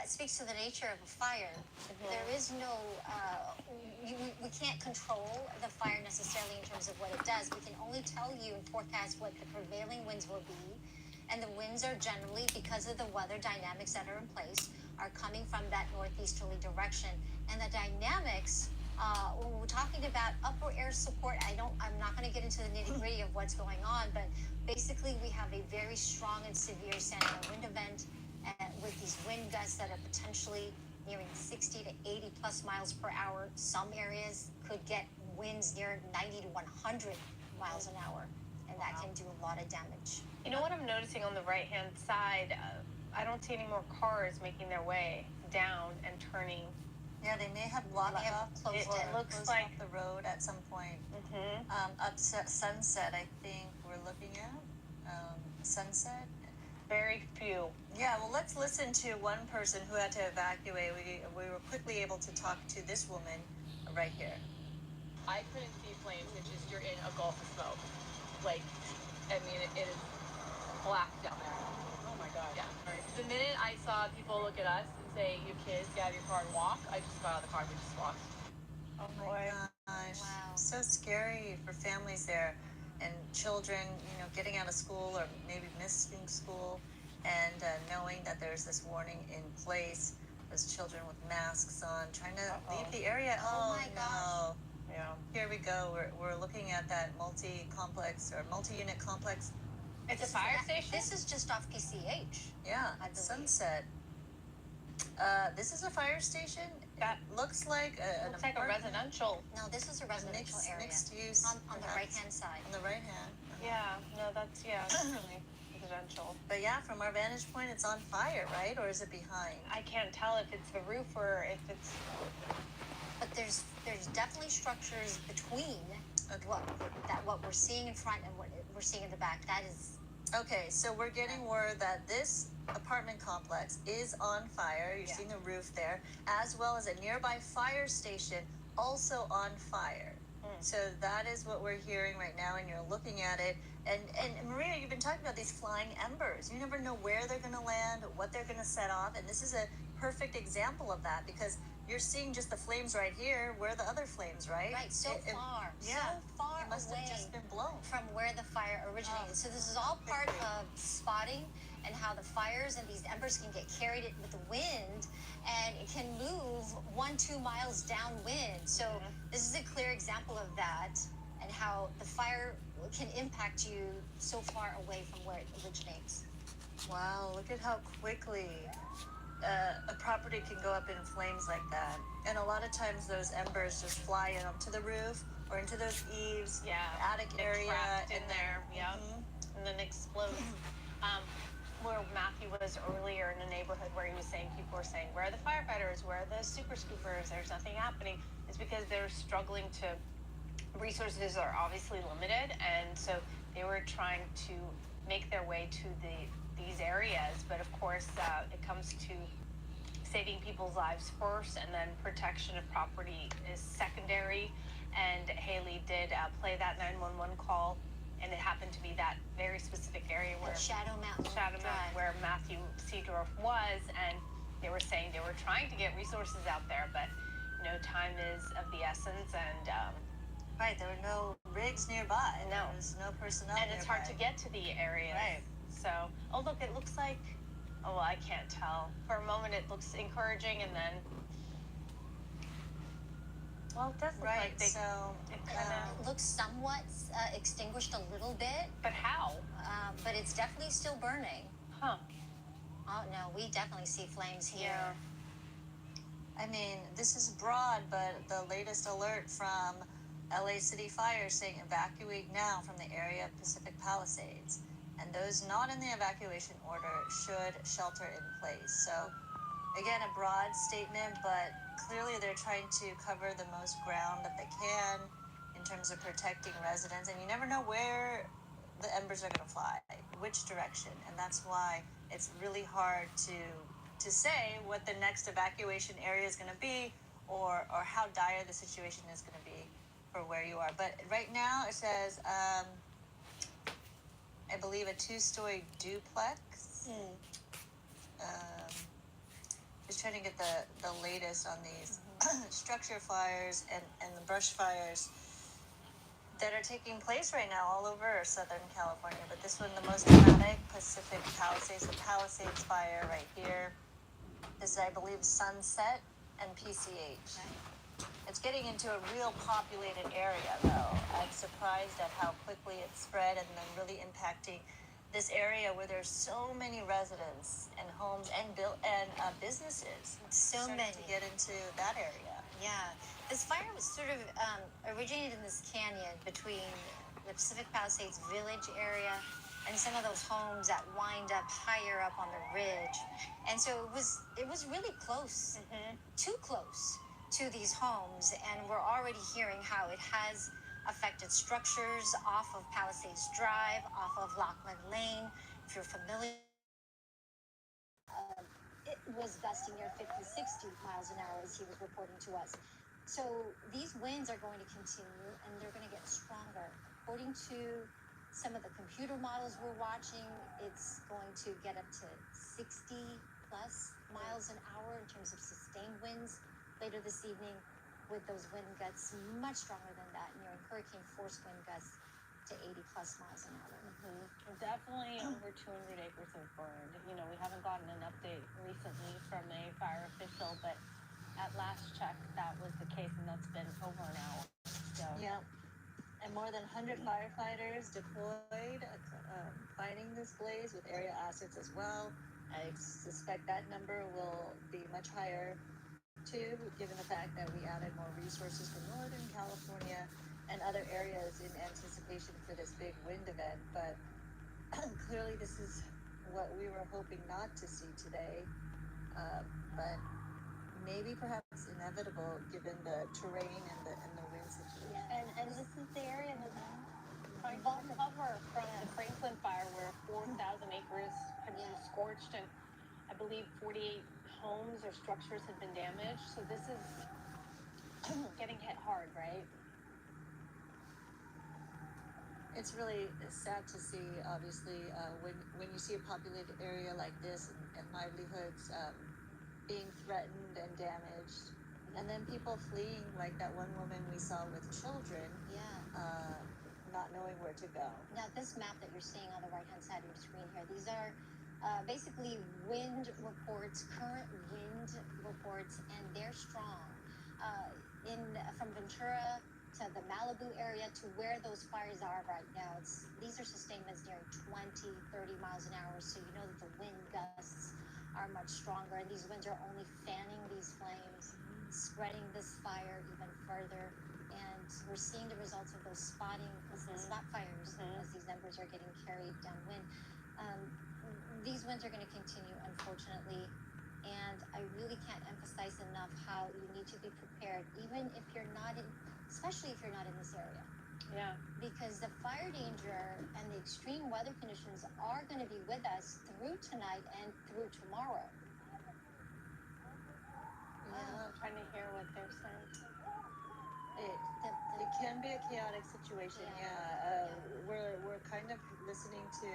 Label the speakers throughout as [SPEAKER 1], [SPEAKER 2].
[SPEAKER 1] that speaks to the nature of a fire. There is no, we can't control the fire necessarily in terms of what it does. We can only tell you and forecast what the prevailing winds will be. And the winds are generally, because of the weather dynamics that are in place, are coming from that northeasterly direction. And the dynamics, when we're talking about upper air support, I'm not going to get into the nitty gritty of what's going on, but basically we have a very strong and severe San Diego wind event with these wind gusts that are potentially nearing 60 to 80 plus miles per hour. Some areas could get winds near 90 to 100 miles an hour, and that can do a lot of damage.
[SPEAKER 2] You know what I'm noticing on the right-hand side? I don't see any more cars making their way down and turning.
[SPEAKER 3] Yeah, they may have blocked off.
[SPEAKER 2] It looks like
[SPEAKER 3] off the road at some point. Up Sunset, I think we're looking at Sunset.
[SPEAKER 2] Very few.
[SPEAKER 3] Yeah, well, let's listen to one person who had to evacuate. We were quickly able to talk to this woman right here.
[SPEAKER 4] I couldn't see flames. It's just you're in a gulf of smoke. Like, I mean, it is black down there.
[SPEAKER 5] Oh my God.
[SPEAKER 4] Yeah. The minute I saw people look at us and say, "You kids, get out of your car and walk," I just got out of the car and we just walked.
[SPEAKER 3] Oh my gosh.
[SPEAKER 1] Wow.
[SPEAKER 3] So scary for families there and children, getting out of school or maybe missing school and knowing that there's this warning in place. Those children with masks on trying to leave the area.
[SPEAKER 1] Oh my
[SPEAKER 3] no.
[SPEAKER 2] Yeah.
[SPEAKER 3] Here we go. We're looking at that multi-complex or multi-unit complex.
[SPEAKER 2] It's a fire station?
[SPEAKER 1] This is just off PCH.
[SPEAKER 3] Yeah,
[SPEAKER 1] I
[SPEAKER 3] at
[SPEAKER 1] believe.
[SPEAKER 3] Sunset. This is a fire station.
[SPEAKER 2] That
[SPEAKER 3] looks like an
[SPEAKER 2] looks like a
[SPEAKER 3] apartment.
[SPEAKER 2] residential.
[SPEAKER 1] No, this is a residential area.
[SPEAKER 3] Mixed use.
[SPEAKER 1] On the
[SPEAKER 3] perhaps.
[SPEAKER 1] right-hand side.
[SPEAKER 3] On the right hand.
[SPEAKER 2] Yeah, no, that's definitely residential.
[SPEAKER 3] But yeah, from our vantage point, it's on fire, right? Or is it behind?
[SPEAKER 2] I can't tell if it's the roof or if it's.
[SPEAKER 1] But there's definitely structures between what we're seeing in front and what we're seeing in the back. That is.
[SPEAKER 3] Okay, so we're getting word that this apartment complex is on fire. You're seeing the roof there, as well as a nearby fire station also on fire. So that is what we're hearing right now, and you're looking at it. And Maria, you've been talking about these flying embers. You never know where they're going to land, what they're going to set off, and this is a perfect example of that because you're seeing just the flames right here. Where are the other flames, right?
[SPEAKER 1] Right, so far
[SPEAKER 3] It must
[SPEAKER 1] away
[SPEAKER 3] have just been blown.
[SPEAKER 1] from where the fire originated. So this is all part of spotting and how the fires and these embers can get carried with the wind, and it can move 1-2 miles downwind. So this is a clear example of that and how the fire can impact you so far away from where it originates.
[SPEAKER 3] Wow, look at how quickly a property can go up in flames like that. And a lot of times those embers just fly in onto the roof or into those eaves, attic area.
[SPEAKER 2] Trapped in there, and then explode. Where Matthew was earlier in a neighborhood where he was saying, people were saying, where are the firefighters? Where are the super scoopers? There's nothing happening. It's because they're struggling to, resources are obviously limited, and so they were trying to make their way to these areas. But of course, it comes to saving people's lives first, and then protection of property is secondary. And Haley did play that 911 call, and it happened to be that very specific area where
[SPEAKER 1] Shadow Mountain Drive,
[SPEAKER 3] Mm-hmm.
[SPEAKER 2] where Matthew Seedorf was, and they were saying they were trying to get resources out there, but time is of the essence, and
[SPEAKER 3] Right, there were no rigs nearby.
[SPEAKER 2] No.
[SPEAKER 3] There was no personnel
[SPEAKER 2] and it's hard to
[SPEAKER 3] nearby.
[SPEAKER 2] get to the areas.
[SPEAKER 3] Right.
[SPEAKER 2] So, oh look, it looks like, oh, I can't tell. For a moment, it looks encouraging, and then, well, it does look
[SPEAKER 3] Right,
[SPEAKER 2] like they.
[SPEAKER 3] so
[SPEAKER 2] It kind of.
[SPEAKER 1] looks somewhat extinguished a little bit,
[SPEAKER 2] But how?
[SPEAKER 1] but it's definitely still burning.
[SPEAKER 2] Huh?
[SPEAKER 1] Oh no, we definitely see flames here.
[SPEAKER 2] Yeah.
[SPEAKER 3] I mean, this is broad, but the latest alert from LA City Fire saying evacuate now from the area of Pacific Palisades. And those not in the evacuation order should shelter in place. So, again, a broad statement, but clearly they're trying to cover the most ground that they can in terms of protecting residents. And you never know where the embers are going to fly, which direction. And that's why it's really hard to say what the next evacuation area is going to be or how dire the situation is going to be for where you are. But right now it says, I believe, a 2-story duplex. Just trying to get the latest on these structure fires and the brush fires that are taking place right now all over Southern California. But this one, the most dramatic, Pacific Palisades, the Palisades fire right here. This is, I believe, Sunset and PCH. It's getting into a real populated area, though. I'm surprised at how quickly it spread and then really impacting this area where there's so many residents and homes and businesses.
[SPEAKER 1] So
[SPEAKER 3] Starting
[SPEAKER 1] many.
[SPEAKER 3] to get into that area.
[SPEAKER 1] Yeah, this fire was sort of originated in this canyon between the Pacific Palisades Village area and some of those homes that wind up higher up on the ridge, and so it was really close, too close to these homes, and we're already hearing how it has affected structures off of Palisades Drive, off of Lockland Lane. If you're familiar. It was gusting near 50, 60 miles an hour as he was reporting to us. So these winds are going to continue and they're going to get stronger. According to some of the computer models we're watching, it's going to get up to 60 plus miles an hour in terms of sustained winds later this evening, with those wind gusts much stronger than that, nearing hurricane force wind gusts to 80 plus miles an hour.
[SPEAKER 2] Definitely over 200 acres have burned. You know, we haven't gotten an update recently from a fire official, but at last check, that was the case, and that's been over an hour. So
[SPEAKER 3] Yeah. And more than 100 firefighters deployed fighting this blaze with area assets as well. I suspect that number will be much higher too, given the fact that we added more resources from Northern California and other areas in anticipation for this big wind event. But clearly this is what we were hoping not to see today. But maybe perhaps inevitable given the terrain and the wind situation.
[SPEAKER 2] And this is the area that's trying to recover from the Franklin fire, where 4,000 acres had been scorched, and I believe 48 homes or structures had been damaged. So this is getting hit hard, right?
[SPEAKER 3] It's really sad to see, obviously, when you see a populated area like this and livelihoods being threatened and damaged, and then people fleeing, like that one woman we saw with children, not knowing where to go.
[SPEAKER 1] Now, this map that you're seeing on the right-hand side of your screen here, these are basically wind reports, current wind reports, and they're strong. From Ventura to the Malibu area to where those fires are right now, these are sustained winds nearing 20, 30 miles an hour, so you know that the wind gusts are much stronger, and these winds are only fanning these flames, spreading this fire even further. And we're seeing the results of those spot fires as these numbers are getting carried downwind. These winds are going to continue, unfortunately, and I really can't emphasize enough how you need to be prepared, even if you're not in, especially if you're not in this area.
[SPEAKER 2] Yeah.
[SPEAKER 1] Because the fire danger and the extreme weather conditions are going to be with us through tonight and through tomorrow.
[SPEAKER 2] I'm trying to hear what they're saying.
[SPEAKER 3] It can be a chaotic situation. We're kind of listening to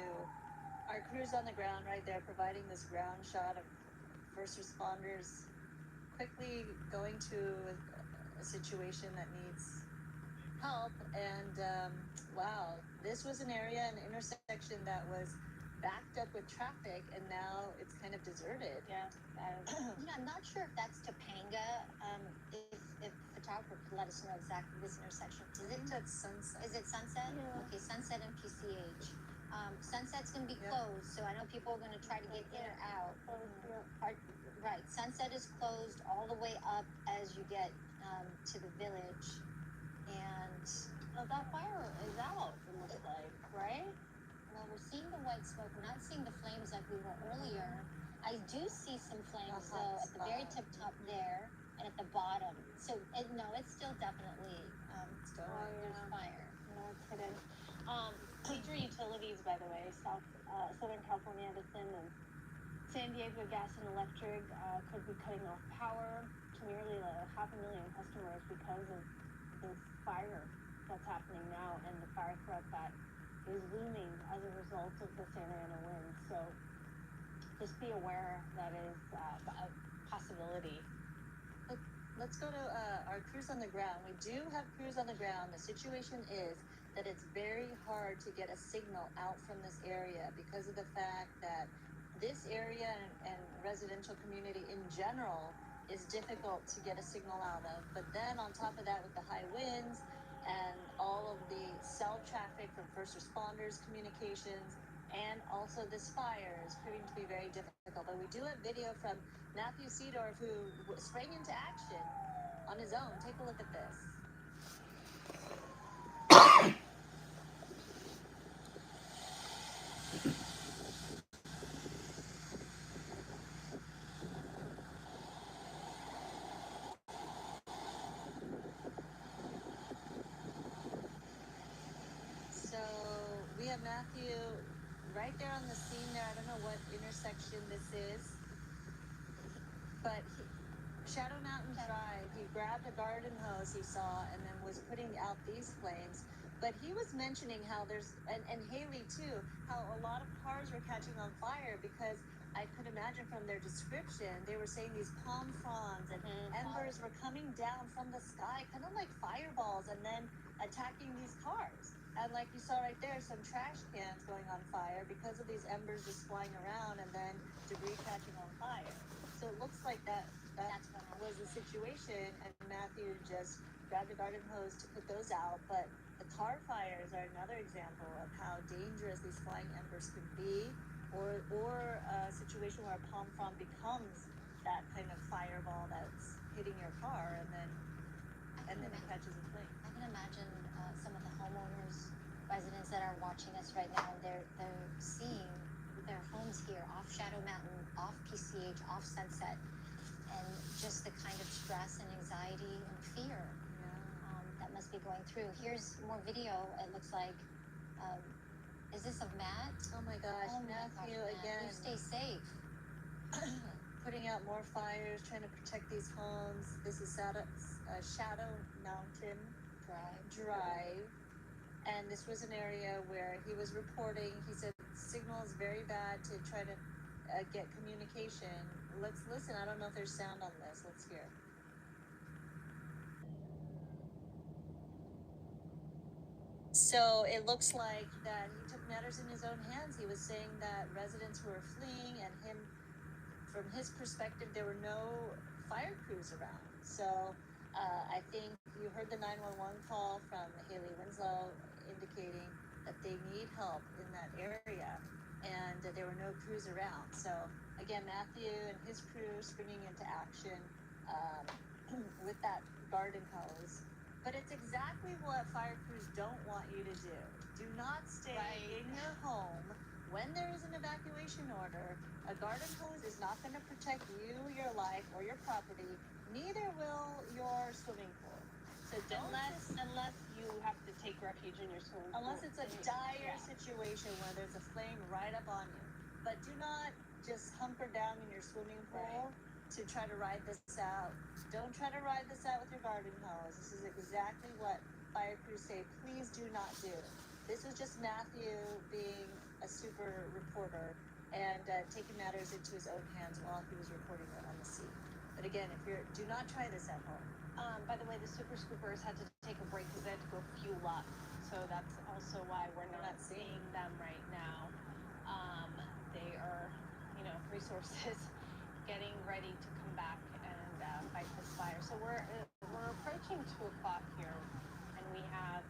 [SPEAKER 3] our crews on the ground right there, providing this ground shot of first responders quickly going to a situation that needs help. And wow, this was an area, an intersection that was backed up with traffic, and now it's kind of deserted.
[SPEAKER 2] Yeah.
[SPEAKER 1] I'm not sure if that's Topanga. If photographer could let us know exactly this intersection.
[SPEAKER 3] That's Sunset.
[SPEAKER 1] Is it Sunset?
[SPEAKER 2] Yeah.
[SPEAKER 1] Okay, Sunset and PCH. Sunset's going to be closed, so I know people are going to try to get in or out. Right, Sunset is closed all the way up as you get to the village, and
[SPEAKER 2] that fire is out, it looks like, right?
[SPEAKER 1] well, we're seeing the white smoke. We're not seeing the flames like we were earlier. I do see some flames though at the very tip top there and at the bottom. So it's still definitely there's fire.
[SPEAKER 2] No, it's hidden. Major utilities, by the way, Southern California Edison and San Diego Gas and Electric could be cutting off power to nearly 500,000 customers because of this fire that's happening now and the fire threat that is looming as a result of the Santa Ana winds. So just be aware that is possibility.
[SPEAKER 3] Let's go to our crews on the ground. We do have crews on the ground. The situation is that it's very hard to get a signal out from this area because of the fact that this area and residential community in general is difficult to get a signal out of. But then on top of that, with the high winds and all of the cell traffic from first responders communications, and also this fire is proving to be very difficult. But we do have video from Matthew Seedorf, who sprang into action on his own. Take a look at this. So we have Matthew right there on the scene there. I don't know what intersection this is, but Shadow Mountain Drive, he grabbed a garden hose he saw and then was putting out these flames. But he was mentioning how there's, and Haley too, how a lot of cars were catching on fire because I could imagine from their description, they were saying these palm fronds and embers were coming down from the sky, kind of like fireballs, and then attacking these cars. And like you saw right there, some trash cans going on fire because of these embers just flying around and then debris catching on fire. So it looks like that was the situation, and Matthew just grabbed a garden hose to put those out. But the car fires are another example of how dangerous these flying embers can be, or a situation where a palm frond becomes that kind of fireball that's hitting your car, and then it catches a flame.
[SPEAKER 1] I can imagine some of the homeowners, residents that are watching us right now, they're seeing their homes here off Shadow Mountain, off PCH, off Sunset, and just the kind of stress and anxiety and fear that must be going through. Here's more video. It looks like, is this of Matt?
[SPEAKER 3] Oh my gosh,
[SPEAKER 1] Oh my
[SPEAKER 3] Matthew
[SPEAKER 1] gosh, Matt,
[SPEAKER 3] again.
[SPEAKER 1] you stay safe.
[SPEAKER 3] Putting out more fires, trying to protect these homes. This is Shadow Mountain Drive. And this was an area where he was reporting. He said signal is very bad to try to get communication. Let's listen. I don't know if there's sound on this. Let's hear. So it looks like that he took matters in his own hands. He was saying that residents who were fleeing, and him, from his perspective, there were no fire crews around. So I think you heard the 911 call from Haley Winslow indicating that they need help in that area, and there were no crews around. So again, Matthew and his crew springing into action with that garden hose. But it's exactly what fire crews don't want you to do. Do not stay in your home when there is an evacuation order. A garden hose is not going to protect you, your life, or your property. Neither will your swimming pool. So don't
[SPEAKER 2] Unless you have to take refuge in your swimming pool.
[SPEAKER 3] unless it's a dire situation where there's a flame right up on you. But do not just hunker down in your swimming pool to try to ride this out. Don't try to ride this out with your garden hose. This is exactly what fire crews say, please do not do. This was just Matthew being a super reporter and taking matters into his own hands while he was reporting it on the scene. But again, do not try this at home.
[SPEAKER 2] By the way, the super scoopers had to take a break because they had to go fuel up. So that's also why we're not seeing them right now. They are, resources getting ready to come back and fight this fire. So we're approaching 2:00 here, and we have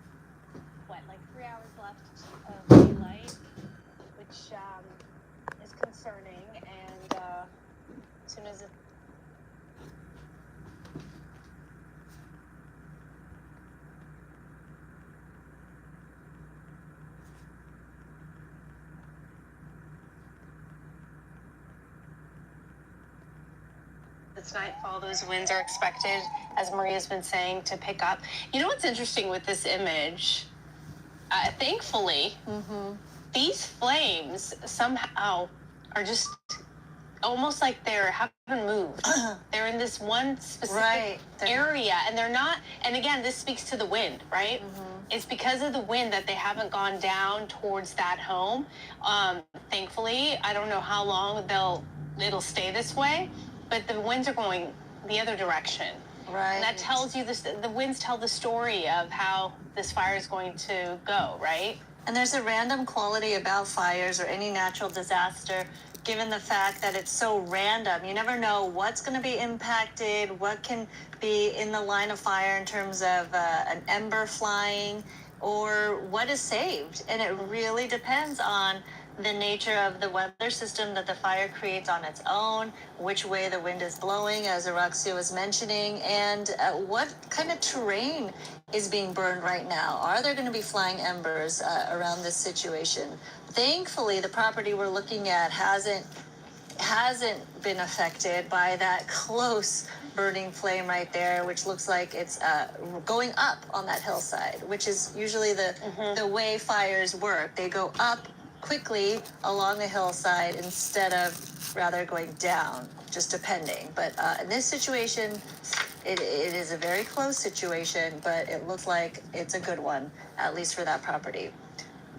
[SPEAKER 2] 3 hours left of daylight, which is concerning. And as soon as it's nightfall, those winds are expected, as Maria's been saying, to pick up. You know what's interesting with this image? Thankfully, these flames somehow are just almost like they haven't moved. They're in this one specific area, and they're not. And again, this speaks to the wind, right? It's because of the wind that they haven't gone down towards that home. Thankfully, I don't know how long it'll stay this way. but the winds are going the other direction.
[SPEAKER 3] Right.
[SPEAKER 2] And that tells you this, the winds tell the story of how this fire is going to go, right?
[SPEAKER 3] And there's a random quality about fires or any natural disaster, given the fact that it's so random. You never know what's going to be impacted, what can be in the line of fire in terms of an ember flying, or what is saved. And it really depends on the nature of the weather system that the fire creates on its own, which way the wind is blowing, as Araxia was mentioning, and what kind of terrain is being burned right now. Are there going to be flying embers around this situation? Thankfully, the property we're looking at hasn't been affected by that close burning flame right there, which looks like it's going up on that hillside, which is usually the way fires work. They go up quickly along the hillside instead of rather going down, just depending. But in this situation, it is a very close situation, but it looks like it's a good one, at least for that property.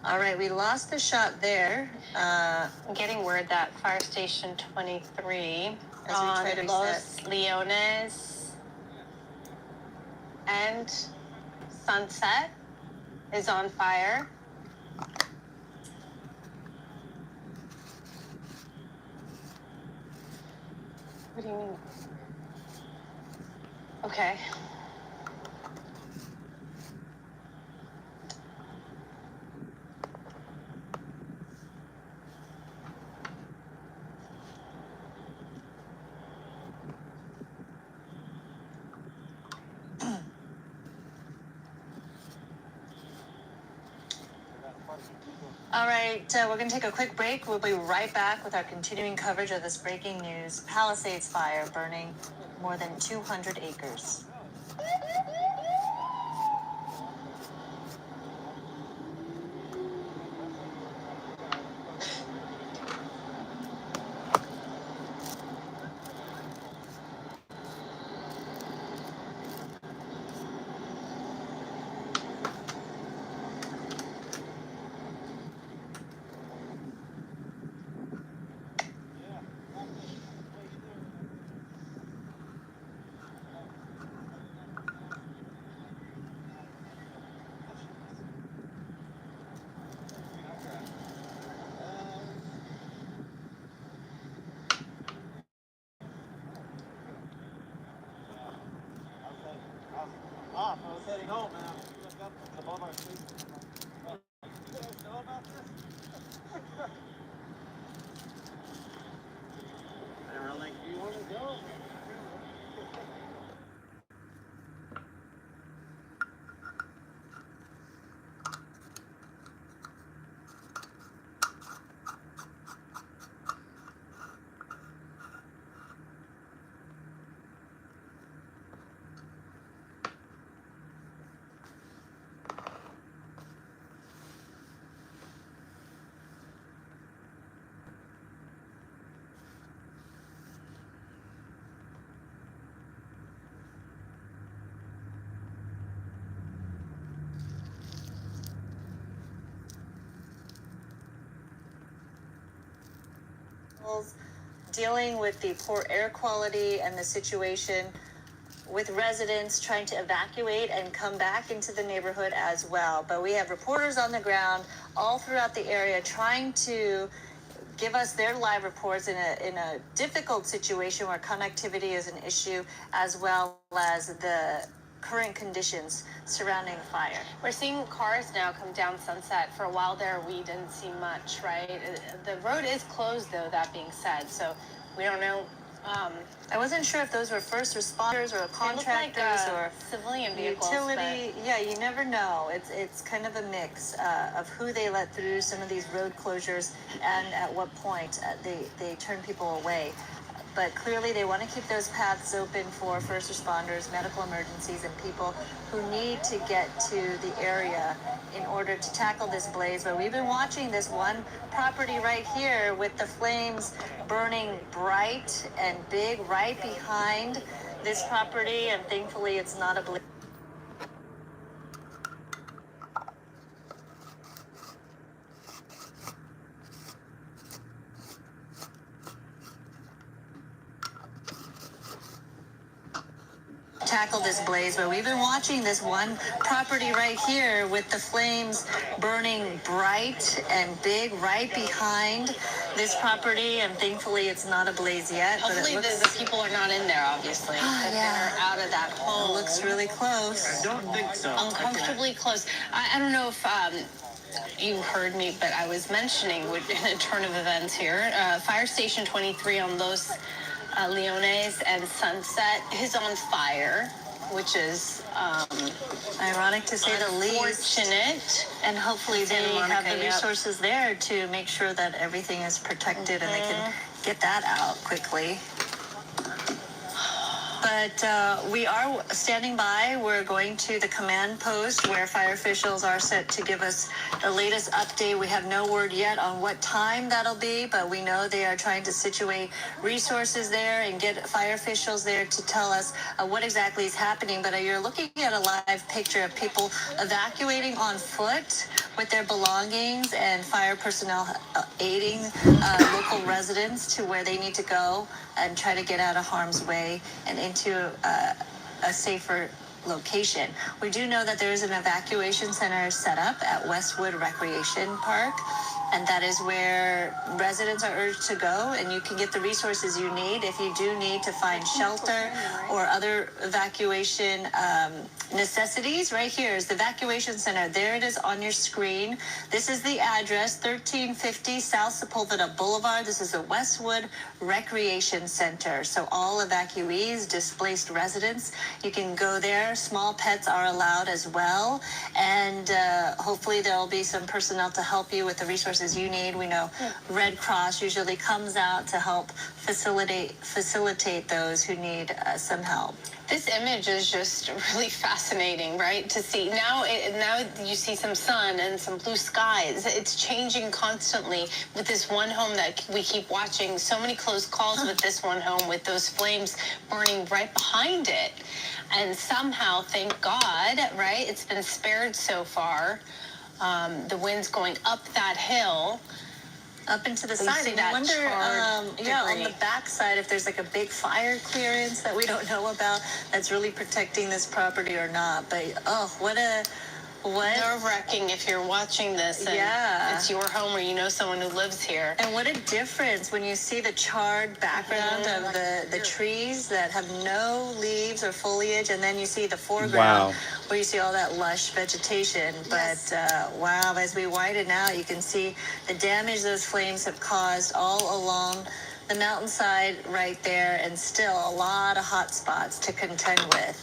[SPEAKER 3] All right, we lost the shot there.
[SPEAKER 2] I'm getting word that Fire Station 23
[SPEAKER 3] As we
[SPEAKER 2] on
[SPEAKER 3] try to
[SPEAKER 2] Los
[SPEAKER 3] reset.
[SPEAKER 2] Leones and Sunset is on fire. What do you mean? Okay.
[SPEAKER 3] All right, we're going to take a quick break. We'll be right back with our continuing coverage of this breaking news. Palisades fire burning more than 200 acres.
[SPEAKER 5] I was heading home, man. I looked up above our street. You guys know about this? They were like, do you want to go?
[SPEAKER 3] Dealing with the poor air quality and the situation with residents trying to evacuate and come back into the neighborhood as well. But we have reporters on the ground all throughout the area trying to give us their live reports in a difficult situation where connectivity is an issue, as well as the current conditions surrounding the fire.
[SPEAKER 2] We're seeing cars now come down Sunset. For a while there, we didn't see much, right? The road is closed, though, that being said, so we don't know.
[SPEAKER 3] I wasn't sure if those were first responders or contractors or
[SPEAKER 2] civilian vehicles.
[SPEAKER 3] utility. Yeah, you never know. It's kind of a mix of who they let through some of these road closures and at what point they turn people away. But clearly they want to keep those paths open for first responders, medical emergencies, and people who need to get to the area in order to tackle this blaze. But we've been watching this one property right here with the flames burning bright and big right behind this property, and thankfully it's not a blaze. tackle this blaze, but we've been watching this one property right here with the flames burning bright and big right behind this property, and thankfully it's not a blaze yet.
[SPEAKER 2] Hopefully
[SPEAKER 3] but it
[SPEAKER 2] the people are not in there, obviously. That
[SPEAKER 3] yeah.
[SPEAKER 2] They're out of that home.
[SPEAKER 3] It looks really close.
[SPEAKER 5] I don't think so.
[SPEAKER 2] Uncomfortably close. I don't know if you heard me, but I was mentioning in a turn of events here, Fire Station 23 on Los Leones and Sunset is on fire, which is
[SPEAKER 3] ironic to say the least.
[SPEAKER 2] Unfortunate.
[SPEAKER 3] And hopefully they
[SPEAKER 2] Santa
[SPEAKER 3] have
[SPEAKER 2] Monica,
[SPEAKER 3] the
[SPEAKER 2] yep.
[SPEAKER 3] resources there to make sure that everything is protected and they can get that out quickly. But we are standing by. We're going to the command post where fire officials are set to give us the latest update. We have no word yet on what time that'll be, but we know they are trying to situate resources there and get fire officials there to tell us what exactly is happening. But you're looking at a live picture of people evacuating on foot with their belongings and fire personnel aiding local residents to where they need to go and try to get out of harm's way and into a safer location. We do know that there is an evacuation center set up at Westwood Recreation Park, and that is where residents are urged to go, and you can get the resources you need if you do need to find shelter or other evacuation necessities. Right here is the evacuation center. There it is on your screen. This is the address, 1350 South Sepulveda Boulevard. This is the Westwood Recreation Center. So all evacuees, displaced residents, you can go there. Small pets are allowed as well. And hopefully there will be some personnel to help you with the resources you need. We know Red Cross usually comes out to help facilitate those who need some help.
[SPEAKER 2] This image is just really fascinating, right? To see now you see some sun and some blue skies. It's changing constantly with this one home that we keep watching. So many close calls with this one home with those flames burning right behind it. And somehow, thank God, right? It's been spared so far. The wind's going up that hill.
[SPEAKER 3] Up into the
[SPEAKER 2] We
[SPEAKER 3] side.
[SPEAKER 2] see
[SPEAKER 3] And I
[SPEAKER 2] that
[SPEAKER 3] wonder,
[SPEAKER 2] charred
[SPEAKER 3] on the
[SPEAKER 2] debris.
[SPEAKER 3] back side, if there's like a big fire clearance that we don't know about that's really protecting this property or not. But what
[SPEAKER 2] Nerve-wracking if you're watching this and
[SPEAKER 3] Yeah.
[SPEAKER 2] it's your home or you know someone who lives here.
[SPEAKER 3] and what a difference when you see the charred background of the trees that have no leaves or foliage, and then you see the foreground where you see all that lush vegetation.
[SPEAKER 1] Yes.
[SPEAKER 3] But wow, as we widen out, you can see the damage those flames have caused all along the mountainside right there, and still a lot of hot spots to contend with.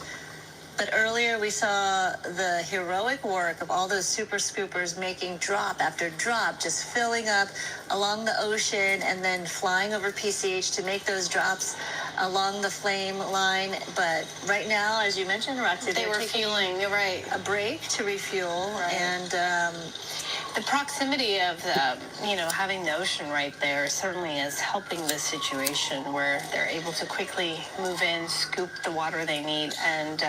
[SPEAKER 3] But earlier we saw the heroic work of all those super scoopers making drop after drop, just filling up along the ocean and then flying over PCH to make those drops along the flame line. But right now, as you mentioned, Roxy,
[SPEAKER 2] They
[SPEAKER 3] they're
[SPEAKER 2] were
[SPEAKER 3] taking
[SPEAKER 2] feeling, you're right.
[SPEAKER 3] a break to refuel.
[SPEAKER 2] Right.
[SPEAKER 3] And
[SPEAKER 2] The proximity of having the ocean right there certainly is helping this situation where they're able to quickly move in, scoop the water they need, and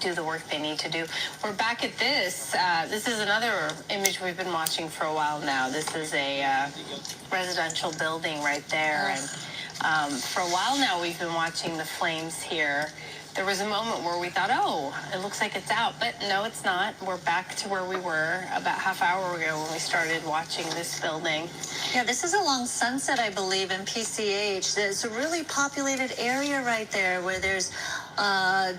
[SPEAKER 2] do the work they need to do. We're back at this. This is another image we've been watching for a while now. This is a residential building right there. And for a while now, we've been watching the flames here. There was a moment where we thought, oh, it looks like it's out, but no, it's not. We're back to where we were about half hour ago when we started watching this building.
[SPEAKER 3] yeah, this is along Sunset, I believe, in PCH. There's a really populated area right there where there's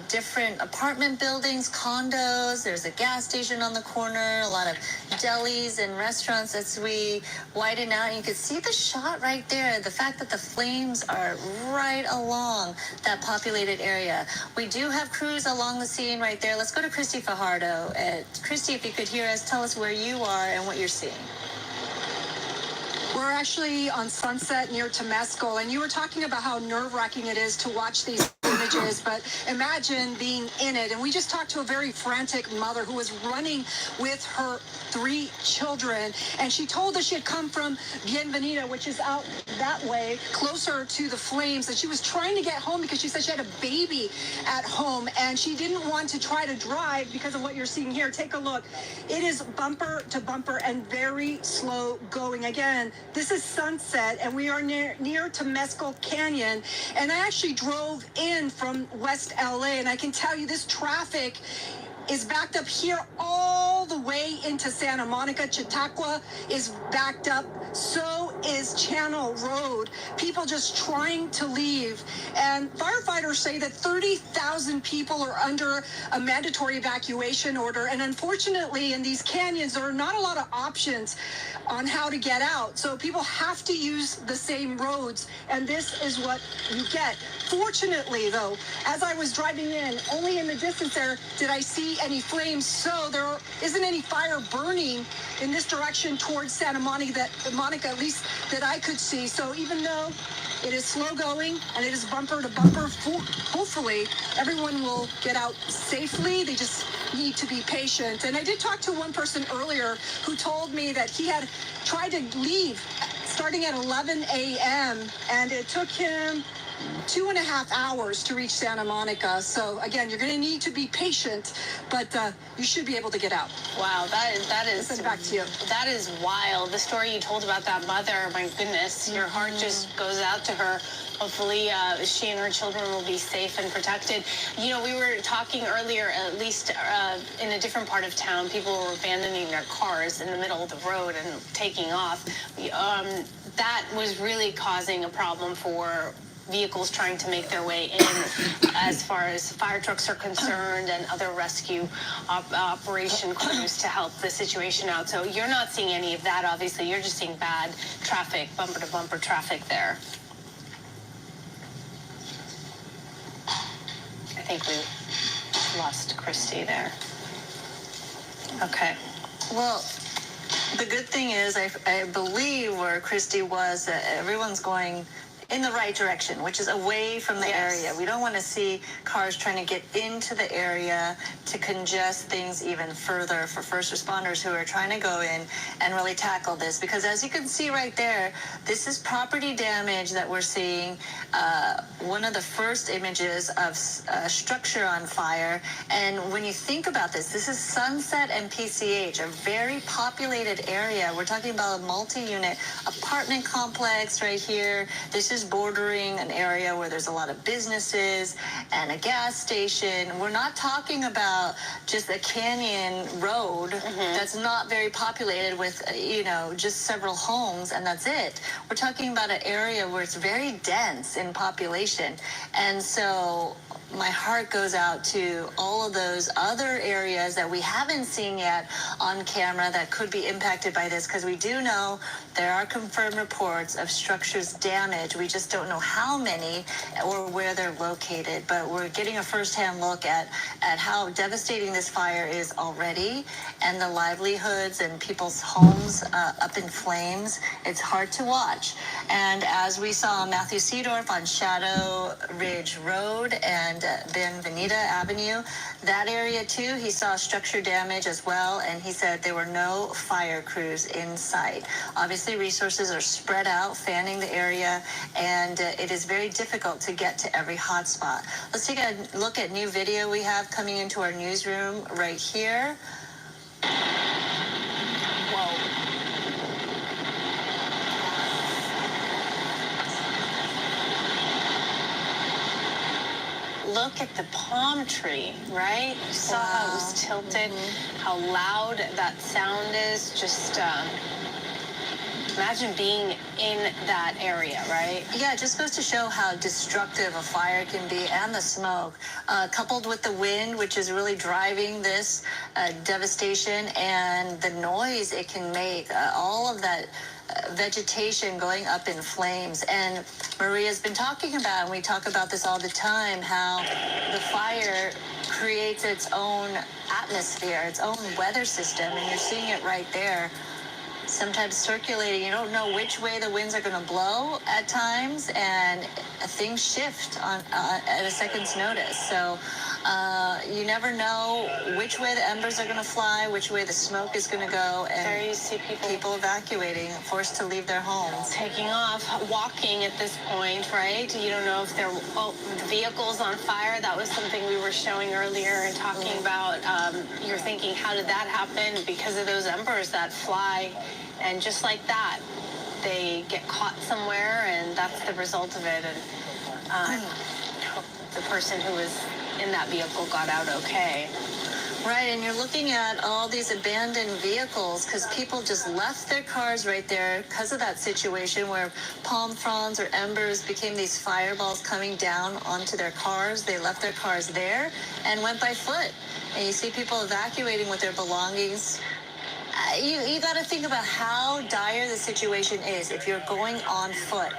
[SPEAKER 3] different apartment buildings, condos. There's a gas station on the corner, a lot of delis and restaurants. As we widen out, you can see the shot right there. The fact that the flames are right along that populated area. We do have crews along the scene right there. Let's go to Christy Fajardo. Christy, if you could hear us, tell us where you are and what you're seeing.
[SPEAKER 6] We're actually on Sunset near Temescal, and you were talking about how nerve-wracking it is to watch these images, but imagine being in it. And we just talked to a very frantic mother who was running with her 3 children, and she told us she had come from Bienvenida, which is out that way, closer to the flames, and she was trying to get home because she said she had a baby at home, and she didn't want to try to drive because of what you're seeing here. Take a look. It is bumper to bumper and very slow going. Again, this is Sunset, and we are near Temescal Canyon, and I actually drove in in from West LA, and I can tell you this traffic is backed up here all the way into Santa Monica. Chautauqua is backed up. So is Channel Road. People just trying to leave. And firefighters say that 30,000 people are under a mandatory evacuation order. And unfortunately, in these canyons, there are not a lot of options on how to get out. So people have to use the same roads. And this is what you get. Fortunately, though, as I was driving in, only in the distance there did I see any flames. So there isn't any fire burning in this direction towards Santa Monica, at least that I could see. So even though it is slow going and it is bumper to bumper, hopefully everyone will get out safely. They just need to be patient. And I did talk to one person earlier who told me that he had tried to leave starting at 11 a.m. and it took him 2.5 hours to reach Santa Monica. So again, you're going to need to be patient, but you should be able to get out.
[SPEAKER 2] Wow, that is
[SPEAKER 6] Listen, back to you.
[SPEAKER 2] That is wild. The story you told about that mother, my goodness, your heart just goes out to her. Hopefully she and her children will be safe and protected. You know, we were talking earlier, at least in a different part of town, people were abandoning their cars in the middle of the road and taking off. That was really causing a problem for vehicles trying to make their way in as far as fire trucks are concerned and other rescue operation crews to help the situation out. So you're not seeing any of that, obviously. You're just seeing bad traffic, bumper to bumper traffic there. I think we lost Christy there. Okay.
[SPEAKER 3] Well, the good thing is I believe where Christy was, everyone's going in the right direction, which is away from the area. We don't want to see cars trying to get into the area to congest things even further for first responders who are trying to go in and really tackle this. Because as you can see right there, this is property damage that we're seeing. One of the first images of structure on fire. And when you think about this, this is Sunset and PCH, a very populated area. We're talking about a multi-unit apartment complex right here. This is bordering an area where there's a lot of businesses and a gas station. We're not talking about just a canyon road that's not very populated with, just several homes and that's it. We're talking about an area where it's very dense in population. And so my heart goes out to all of those other areas that we haven't seen yet on camera that could be impacted by this, because we do know there are confirmed reports of structures damaged. We just don't know how many or where they're located, but we're getting a firsthand look at how devastating this fire is already and the livelihoods and people's homes up in flames. It's hard to watch. And as we saw Matthew Seedorf on Shadow Ridge Road and Benvenida Avenue, that area too, he saw structure damage as well, and he said there were no fire crews in sight. Obviously, resources are spread out, fanning the area, and it is very difficult to get to every hotspot. Let's take a look at new video we have coming into our newsroom right here. Whoa.
[SPEAKER 2] Look at the palm tree, right? You saw how it was tilted, how loud that sound is. Just imagine being in that area, right?
[SPEAKER 3] Yeah, it just goes to show how destructive a fire can be, and the smoke, coupled with the wind, which is really driving this devastation, and the noise it can make, all of that vegetation going up in flames. And Maria's been talking about, and we talk about this all the time, how the fire creates its own atmosphere, its own weather system, and you're seeing it right there. Sometimes circulating, you don't know which way the winds are going to blow at times, and things shift at a second's notice. So you never know which way the embers are going to fly, which way the smoke is going to go, and
[SPEAKER 2] There you see
[SPEAKER 3] people evacuating, forced to leave their homes.
[SPEAKER 2] taking off, walking at this point, right? You don't know if they're vehicles on fire. That was something we were showing earlier and talking about. You're thinking, how did that happen? Because of those embers that fly, and just like that, they get caught somewhere, and that's the result of it. And the person who was in that vehicle got out okay.
[SPEAKER 3] Right, and you're looking at all these abandoned vehicles because people just left their cars right there because of that situation where palm fronds or embers became these fireballs coming down onto their cars. They left their cars there and went by foot. And you see people evacuating with their belongings. You got to think about how dire the situation is if you're going on foot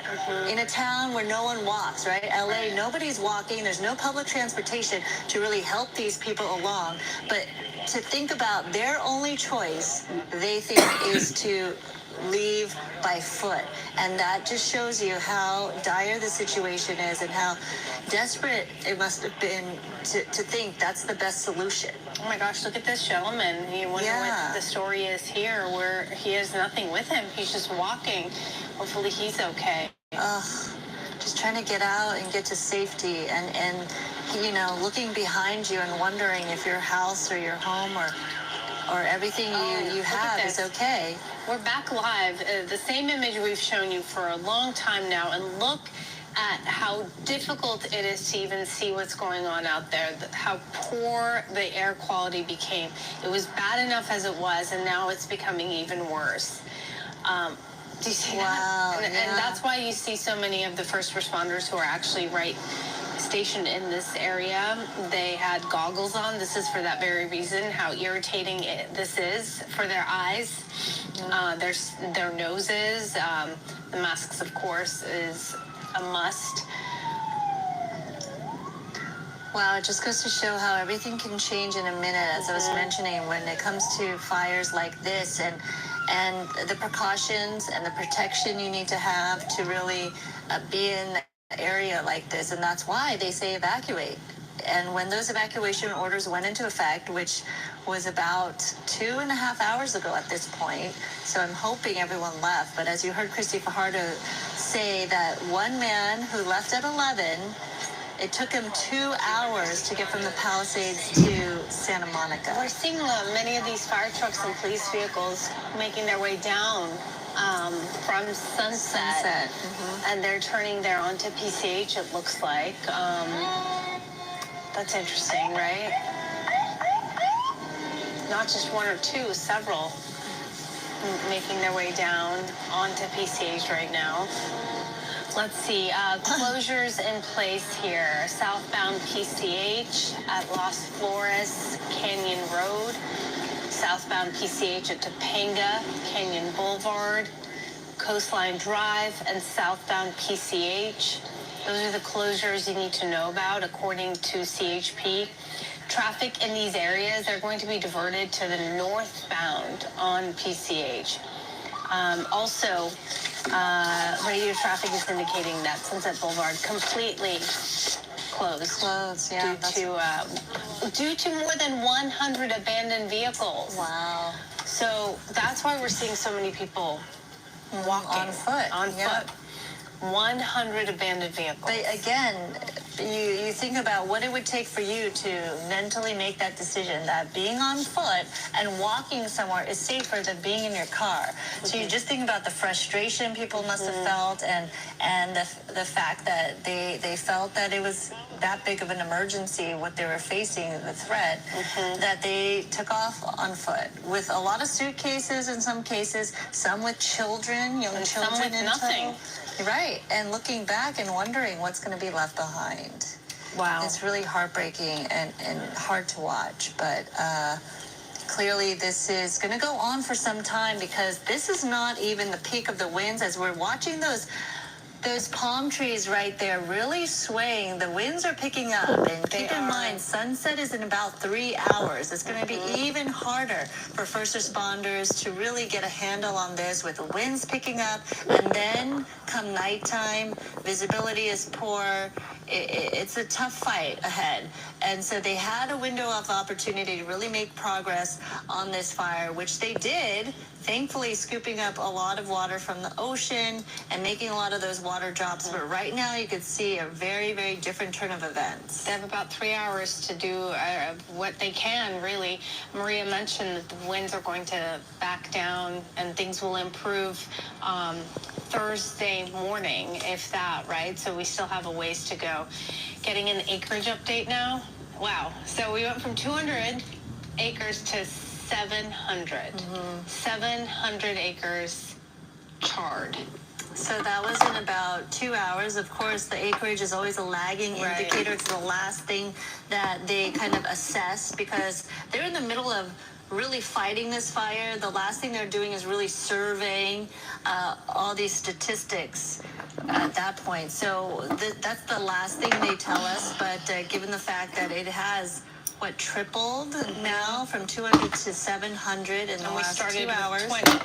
[SPEAKER 3] in a town where no one walks, right? LA, nobody's walking. There's no public transportation to really help these people along. But to think about their only choice, they think, is to leave by foot. And that just shows you how dire the situation is and how desperate it must have been to think that's the best solution.
[SPEAKER 2] Oh my gosh, look at this gentleman. You wonder what the story is here, where he has nothing with him. He's just walking. Hopefully he's okay.
[SPEAKER 3] Just trying to get out and get to safety and you know, looking behind you and wondering if your house or your home or everything you have is okay.
[SPEAKER 2] We're back live. The same image we've shown you for a long time now, and look at how difficult it is to even see what's going on out there, how poor the air quality became. It was bad enough as it was, and now it's becoming even worse. Do you see that? And that's why you see so many of the first responders who are actually stationed in this area. They had goggles on. This is for that very reason, how irritating this is for their eyes, their noses. The masks, of course, is a must.
[SPEAKER 3] Wow, it just goes to show how everything can change in a minute, as I was mentioning, when it comes to fires like this and the precautions and the protection you need to have to really be in an area like this. And that's why they say evacuate. And when those evacuation orders went into effect, which was about 2.5 hours ago at this point, so I'm hoping everyone left. But as you heard Christy Fajardo say, that one man who left at 11, it took him 2 hours to get from the Palisades to Santa Monica.
[SPEAKER 2] We're seeing many of these fire trucks and police vehicles making their way down from Sunset. And they're turning there onto PCH, it looks like. That's interesting, right? Not just one or two, several making their way down onto PCH right now. Let's see, closures in place here. Southbound PCH at Los Flores Canyon Road. Southbound PCH at Topanga Canyon Boulevard. Coastline Drive and southbound PCH. Those are the closures you need to know about according to CHP. Traffic in these areas are going to be diverted to the northbound on PCH. Also, radio traffic is indicating that Sunset Boulevard completely closed.
[SPEAKER 3] Yeah.
[SPEAKER 2] Due to more than 100 abandoned vehicles.
[SPEAKER 3] Wow.
[SPEAKER 2] So that's why we're seeing so many people walking
[SPEAKER 3] on foot.
[SPEAKER 2] 100 abandoned vehicles.
[SPEAKER 3] But again, you think about what it would take for you to mentally make that decision that being on foot and walking somewhere is safer than being in your car. So you just think about the frustration people must have felt and the fact that they felt that it was that big of an emergency, what they were facing, the threat, that they took off on foot with a lot of suitcases in some cases, some with children, young children,
[SPEAKER 2] some with nothing.
[SPEAKER 3] Right, and looking back and wondering what's going to be left behind.
[SPEAKER 2] Wow.
[SPEAKER 3] It's really heartbreaking and hard to watch, but clearly this is going to go on for some time because this is not even the peak of the winds. As we're watching those palm trees right there really swaying, the winds are picking up, and keep in mind Sunset is in about 3 hours. It's going to be even harder for first responders to really get a handle on this with the winds picking up, and then come nighttime, visibility is poor. It's a tough fight ahead, and so they had a window of opportunity to really make progress on this fire, which they did, thankfully scooping up a lot of water from the ocean and making a lot of those water drops. But right now you could see a very, very different turn of events.
[SPEAKER 2] They have about 3 hours to do what they can, really. Maria mentioned that the winds are going to back down and things will improve Thursday morning, if that, right? So we still have a ways to go. getting an acreage update now. Wow. So we went from 200 acres to 700. 700 acres charred.
[SPEAKER 3] So that was in about 2 hours. Of course, the acreage is always a lagging
[SPEAKER 2] Right.
[SPEAKER 3] indicator. It's the last thing that they kind of assess because they're in the middle of really fighting this fire. The last thing they're doing is really surveying all these statistics at that point. So that's the last thing they tell us. But given the fact that it has tripled now from 200 to 700 in the
[SPEAKER 2] And we
[SPEAKER 3] last
[SPEAKER 2] started
[SPEAKER 3] 2
[SPEAKER 2] with
[SPEAKER 3] hours.
[SPEAKER 2] 20.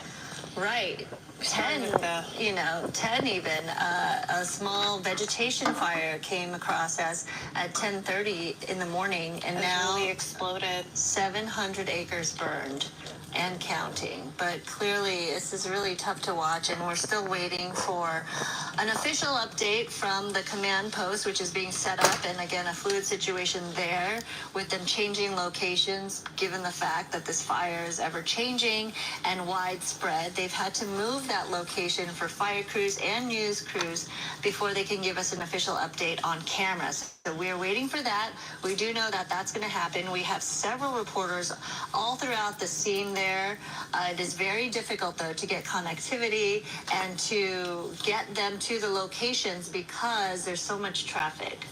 [SPEAKER 3] Right. 10,
[SPEAKER 2] with the-
[SPEAKER 3] 10 even. A small vegetation fire came across us at 10:30 in the morning, and
[SPEAKER 2] It's
[SPEAKER 3] now
[SPEAKER 2] really exploded.
[SPEAKER 3] 700 acres burned and counting. But clearly, this is really tough to watch, and we're still waiting for an official update from the command post, which is being set up. And again, a fluid situation there with them changing locations, given the fact that this fire is ever changing and widespread. They've had to move that location for fire crews and news crews before they can give us an official update on cameras. So we're waiting for that. We do know that that's going to happen. We have several reporters all throughout the scene there. It is very difficult, though, to get connectivity and to get them to the locations because there's so much traffic.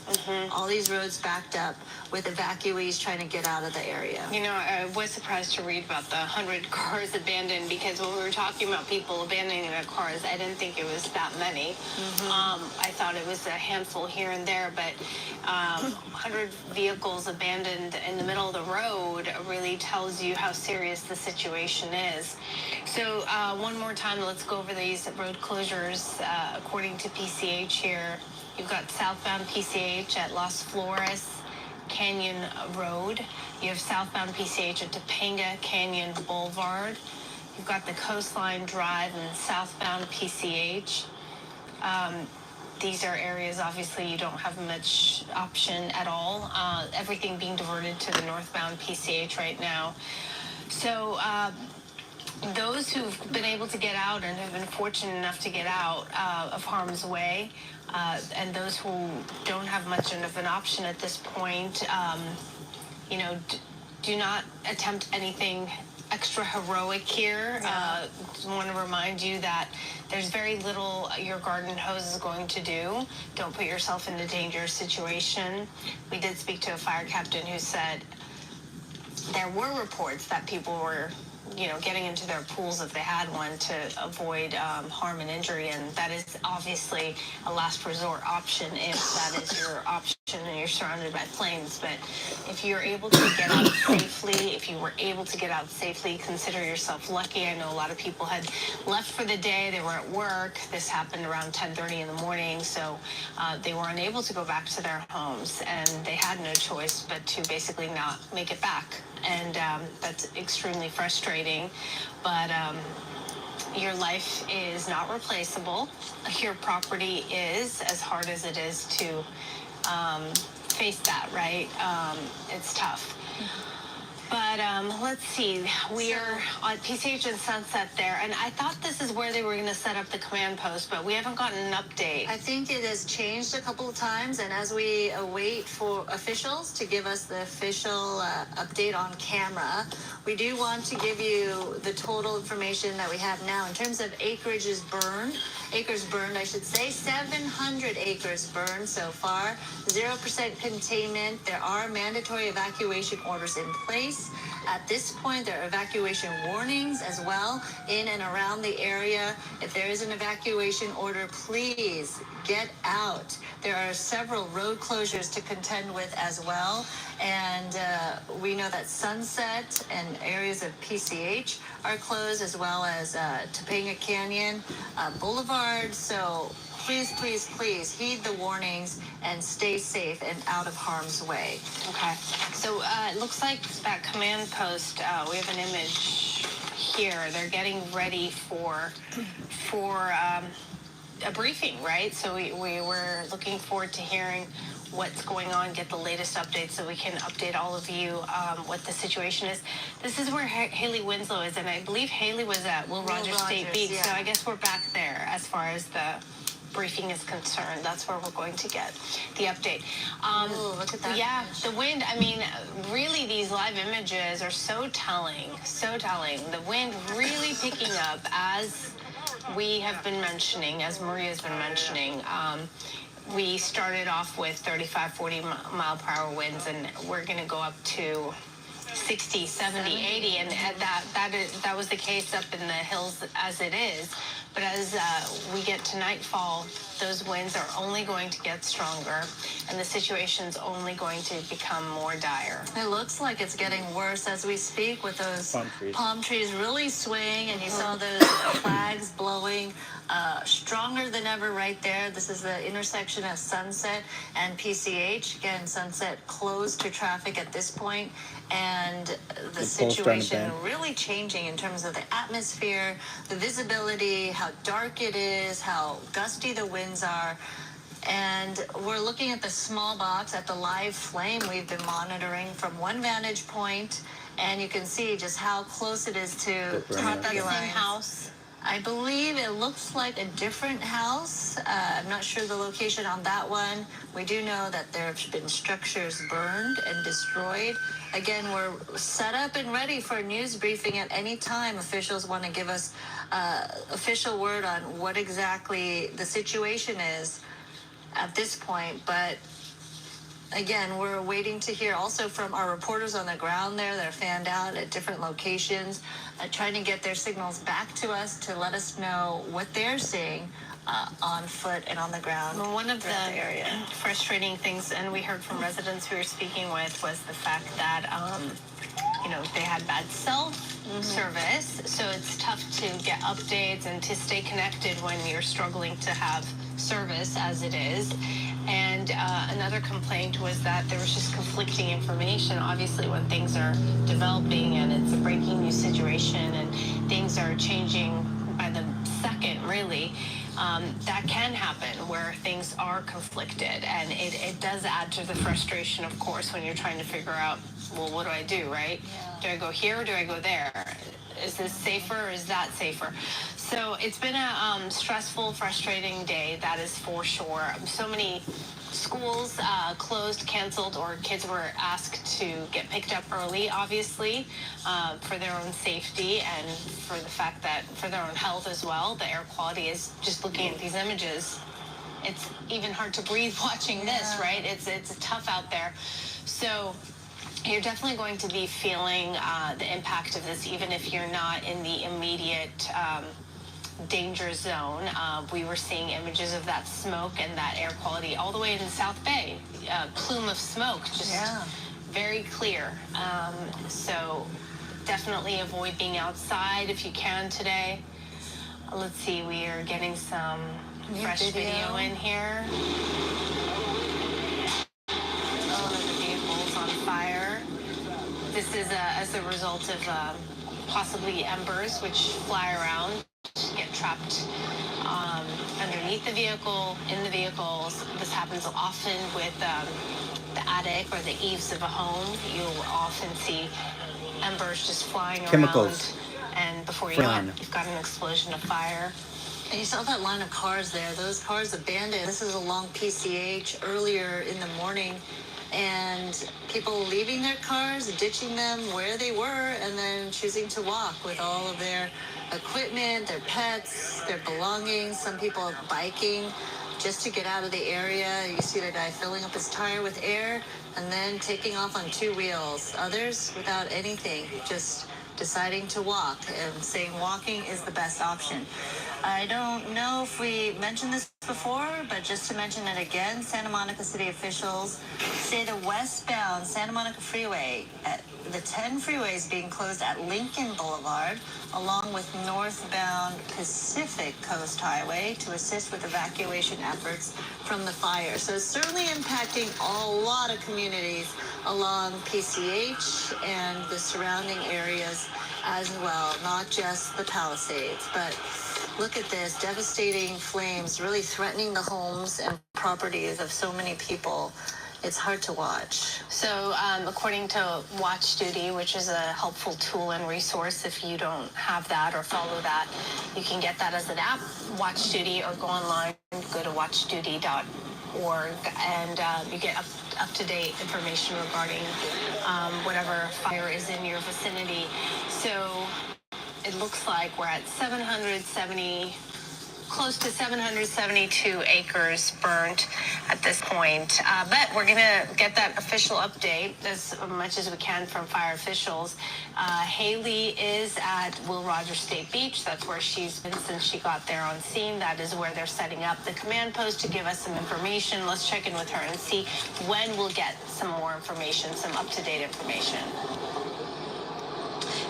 [SPEAKER 3] All these roads backed up with evacuees trying to get out of the area.
[SPEAKER 2] You know, I was surprised to read about the 100 cars abandoned because when we were talking about people abandoning their cars, I didn't think it was that many. I thought it was a handful here and there, but 100 vehicles abandoned in the middle of the road really tells you how serious the situation is. So one more time, let's go over these road closures. According to PCH here, you've got southbound PCH at Las Flores Canyon Road. You have southbound PCH at Topanga Canyon Boulevard. You've got the Coastline Drive and southbound PCH. These are areas, obviously, you don't have much option at all. Everything being diverted to the northbound PCH right now. So those who've been able to get out and have been fortunate enough to get out of harm's way, and those who don't have much of an option at this point, do not attempt anything extra heroic here. Want to remind you that there's very little your garden hose is going to do. Don't put yourself in a dangerous situation. We did speak to a fire captain who said there were reports that people were getting into their pools if they had one to avoid harm and injury, and that is obviously a last resort option if that is your option and you're surrounded by flames. But if you're able to get out safely, if you were able to get out safely, consider yourself lucky. I know a lot of people had left for the day. They were at work. This happened around 10:30 in the morning, so they were unable to go back to their homes, and they had no choice but to basically not make it back. And that's extremely frustrating, but your life is not replaceable. Your property is, as hard as it is to face that, right? It's tough. But let's see, we are on PCH and Sunset there, and I thought this is where they were going to set up the command post, but we haven't gotten an update.
[SPEAKER 3] I think it has changed a couple of times, and as we await for officials to give us the official update on camera, we do want to give you the total information that we have now in terms of acres burned, I should say. 700 acres burned so far, 0% containment. There are mandatory evacuation orders in place. At this point, there are evacuation warnings as well in and around the area. If there is an evacuation order, please get out. There are several road closures to contend with as well. And we know that Sunset and areas of PCH are closed, as well as Topanga Canyon Boulevard. So please, please, please heed the warnings and stay safe and out of harm's way.
[SPEAKER 2] Okay. So it looks like that command post, we have an image here. They're getting ready for a briefing, right? So we were looking forward to hearing what's going on, get the latest updates so we can update all of you what the situation is. This is where Haley Winslow is, and I believe Haley was at Will Rogers State Beach,
[SPEAKER 3] yeah.
[SPEAKER 2] so I guess we're back there as far as the briefing is concerned, that's where we're going to get the update.
[SPEAKER 3] Ooh, look at that.
[SPEAKER 2] Yeah, the wind, I mean, really these live images are so telling, so telling. The wind really picking up, as we have been mentioning, as Maria's been mentioning. We started off with 35, 40 mile per hour winds, and we're going to go up to 60, 70, 80, and that was the case up in the hills as it is. But as we get to nightfall, those winds are only going to get stronger, and the situation's only going to become more dire.
[SPEAKER 3] It looks like it's getting worse as we speak, with those palm trees really swaying, and you saw those flags blowing stronger than ever right there. This is the intersection of Sunset and PCH. Again, Sunset closed to traffic at this point, and the situation really changing in terms of the atmosphere, the visibility, how dark it is, how gusty the winds are. And we're looking at the small box at the live flame we've been monitoring from one vantage point, and you can see just how close it is to property
[SPEAKER 2] Same
[SPEAKER 3] lines.
[SPEAKER 2] house.
[SPEAKER 3] I believe it looks like a different house. I'm not sure the location on that one. We do know that there have been structures burned and destroyed. Again, we're set up and ready for a news briefing at any time officials want to give us official word on what exactly the situation is at this point. But again, we're waiting to hear also from our reporters on the ground there that are fanned out at different locations, trying to get their signals back to us to let us know what they're seeing on foot and on the ground.
[SPEAKER 2] Well, one of the
[SPEAKER 3] area.
[SPEAKER 2] frustrating things, and we heard from residents we were speaking with, was the fact that they had bad cell service, so it's tough to get updates and to stay connected when you're struggling to have service as it is. And another complaint was that there was just conflicting information. Obviously, when things are developing and it's a breaking news situation and things are changing by the second, really, that can happen where things are conflicted. And it does add to the frustration, of course, when you're trying to figure out, well, what do I do, right? Yeah. Do I go here or do I go there? Is this safer or is that safer? So it's been a stressful, frustrating day, that is for sure. So many schools closed, canceled, or kids were asked to get picked up early, obviously, for their own safety and for the fact that for their own health as well. The air quality is, just looking at these images, it's even hard to breathe watching this, right? It's tough out there. So you're definitely going to be feeling the impact of this, even if you're not in the immediate danger zone. We were seeing images of that smoke and that air quality all the way in South Bay. Plume of smoke, just very clear. So definitely avoid being outside if you can today. Let's see, we are getting some fresh video in here. Fire. This is as a result of possibly embers which fly around, get trapped underneath the vehicle, in the vehicles. This happens often with the attic or the eaves of a home. You'll often see embers just flying around, and before you know it, you've got an explosion of fire.
[SPEAKER 3] And you saw that line of cars there. Those cars abandoned. This is along PCH earlier in the morning. And people leaving their cars, ditching them where they were, and then choosing to walk with all of their equipment, their pets, their belongings. Some people biking just to get out of the area. You see the guy filling up his tire with air and then taking off on two wheels. Others without anything, just deciding to walk and saying walking is the best option. I don't know if we mentioned this before, but just to mention it again, Santa Monica City officials say the westbound Santa Monica Freeway, the 10 freeways being closed at Lincoln Boulevard, along with northbound Pacific Coast Highway to assist with evacuation efforts from the fire. So it's certainly impacting a lot of communities along PCH and the surrounding areas as well, not just the Palisades. But look at this, devastating flames really threatening the homes and properties of so many people. It's hard to watch.
[SPEAKER 2] So, according to Watch Duty, which is a helpful tool and resource, if you don't have that or follow that, you can get that as an app, Watch Duty, or go online, go to watchduty.org, and you get up-to-date information regarding whatever fire is in your vicinity. So it looks like we're at close to 772 acres burnt at this point. But we're going to get that official update as much as we can from fire officials. Haley is at Will Rogers State Beach. That's where she's been since she got there on scene. That is where they're setting up the command post to give us some information. Let's check in with her and see when we'll get some more information, some up-to-date information.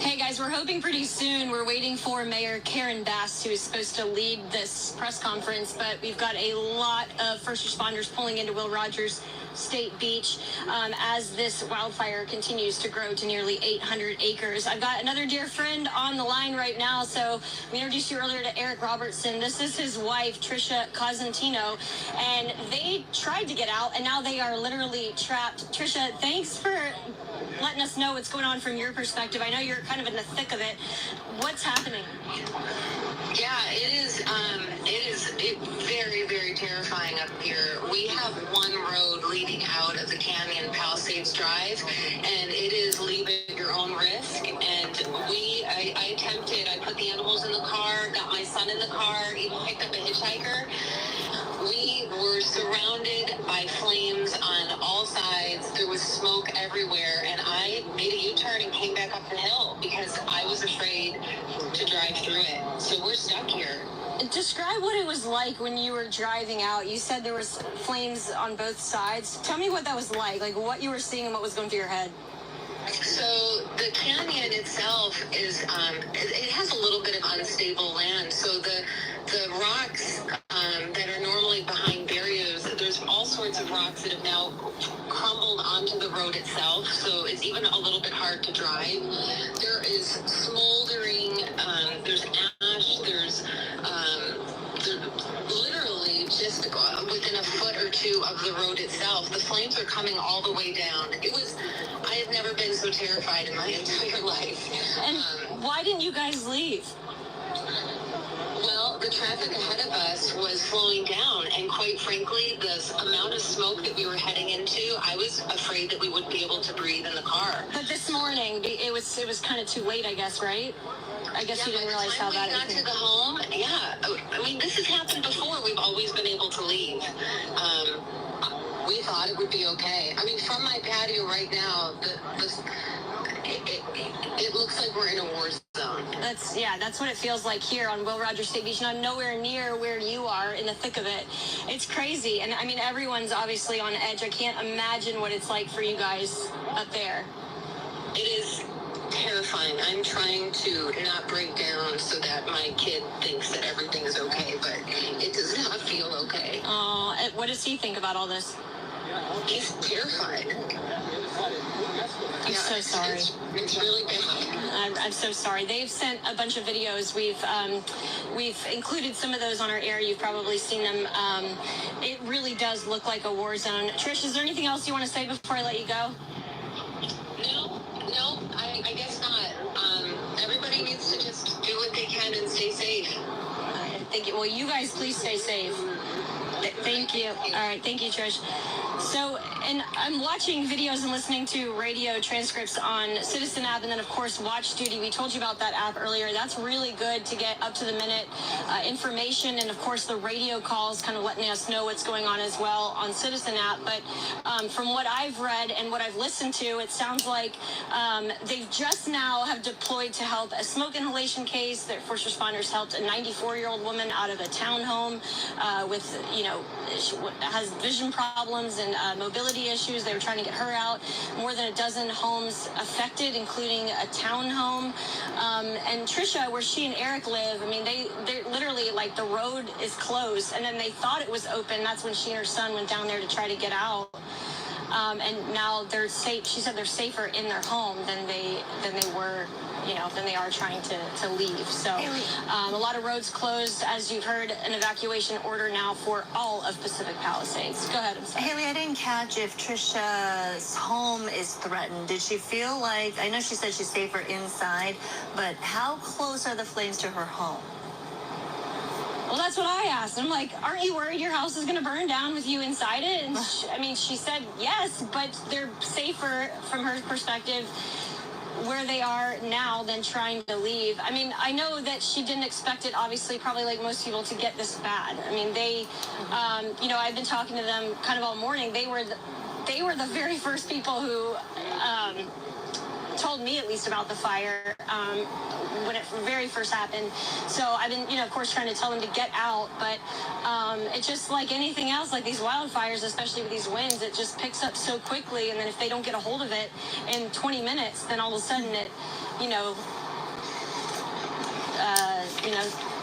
[SPEAKER 7] Hey guys, we're hoping pretty soon. We're waiting for Mayor Karen Bass, who is supposed to lead this press conference, but we've got a lot of first responders pulling into Will Rogers State Beach as this wildfire continues to grow to nearly 800 acres. I've got another dear friend on the line right now. So we introduced you earlier to Eric Robertson. This is his wife, Trisha Cosentino, and they tried to get out, and now they are literally trapped. Trisha, thanks for letting us know what's going on from your perspective. I know you're kind of in the thick of it. What's happening?
[SPEAKER 8] Yeah, it is very, very terrifying up here. We have one road leading out of the canyon, Palisades Drive, and it is leave at your own risk. And I put the animals in the car, got my son in the car, even picked up a hitchhiker. We were surrounded by flames on all sides. There was smoke everywhere, and I made a U-turn and came back up the hill because I was afraid to drive through it. So we're stuck here.
[SPEAKER 7] Describe what it was like when you were driving out. You said there was flames on both sides. Tell me what that was like what you were seeing and what was going through your head.
[SPEAKER 8] So the canyon itself is, it has a little bit of unstable land. So the rocks that are normally behind barriers, there's all sorts of rocks that have now crumbled onto the road itself. So it's even a little bit hard to drive. There is smoldering, there's ash, there's literally just within a foot or two of the road itself. The flames are coming all the way down. I have never been so terrified in my entire life.
[SPEAKER 7] And why didn't you guys leave?
[SPEAKER 8] Well, the traffic ahead of us was slowing down, and quite frankly, the amount of smoke that we were heading into, I was afraid that we wouldn't be able to breathe in the car.
[SPEAKER 7] But this morning, it was kind of too late, I guess, right? I guess you didn't realize how bad it was.
[SPEAKER 8] By the time we got to the home, I mean, this has happened before. We've always been able to leave. We thought it would be okay. I mean, from my patio right now, it looks like we're in a war zone.
[SPEAKER 7] That's what it feels like here on Will Rogers State Beach, and I'm nowhere near where you are in the thick of it. It's crazy, and I mean, everyone's obviously on edge. I can't imagine what it's like for you guys up there.
[SPEAKER 8] It is terrifying. I'm trying to not break down so that my kid thinks that everything is okay, but it does not feel okay.
[SPEAKER 7] What does he think about all this?
[SPEAKER 8] He's terrified.
[SPEAKER 7] I'm so sorry.
[SPEAKER 8] It's really bad.
[SPEAKER 7] I'm so sorry. They've sent a bunch of videos. We've included some of those on our air. You've probably seen them. It really does look like a war zone. Trish, is there anything else you want to say before I let you go?
[SPEAKER 8] No, I guess not. Everybody needs to just do what they can and stay safe.
[SPEAKER 7] Thank you. Well, you guys please stay safe. Thank you. All right. Thank you, Trish. So, and I'm watching videos and listening to radio transcripts on Citizen app, and then, of course, Watch Duty. We told you about that app earlier. That's really good to get up-to-the-minute information, and, of course, the radio calls kind of letting us know what's going on as well on Citizen app. But from what I've read and what I've listened to, it sounds like they've just now have deployed to help a smoke inhalation case. Their first responders helped a 94-year-old woman out of a townhome with, has vision problems and mobility issues. They were trying to get her out. More than a dozen homes affected, including a townhome. And Trisha, where she and Eric live, I mean, they're literally like the road is closed, and then they thought it was open. That's when she and her son went down there to try to get out. and now they're safe. She said they're safer in their home than they were, than they are trying to leave. So a lot of roads closed, as you've heard, an evacuation order now for all of Pacific Palisades. Go ahead, I'm sorry.
[SPEAKER 3] Haley, I didn't catch if Trisha's home is threatened. Did she feel like, I know she said she's safer inside, but how close are the flames to her home?
[SPEAKER 7] Well, that's what I asked. I'm like, aren't you worried your house is going to burn down with you inside it? And she said yes, but they're safer from her perspective where they are now than trying to leave. I mean, I know that she didn't expect it, obviously, probably like most people, to get this bad. I mean, they, I've been talking to them kind of all morning. They were the very first people who told me, at least, about the fire when it very first happened. So I've been, of course, trying to tell them to get out. But it's just like anything else, like these wildfires, especially with these winds, it just picks up so quickly. And then if they don't get a hold of it in 20 minutes, then all of a sudden it,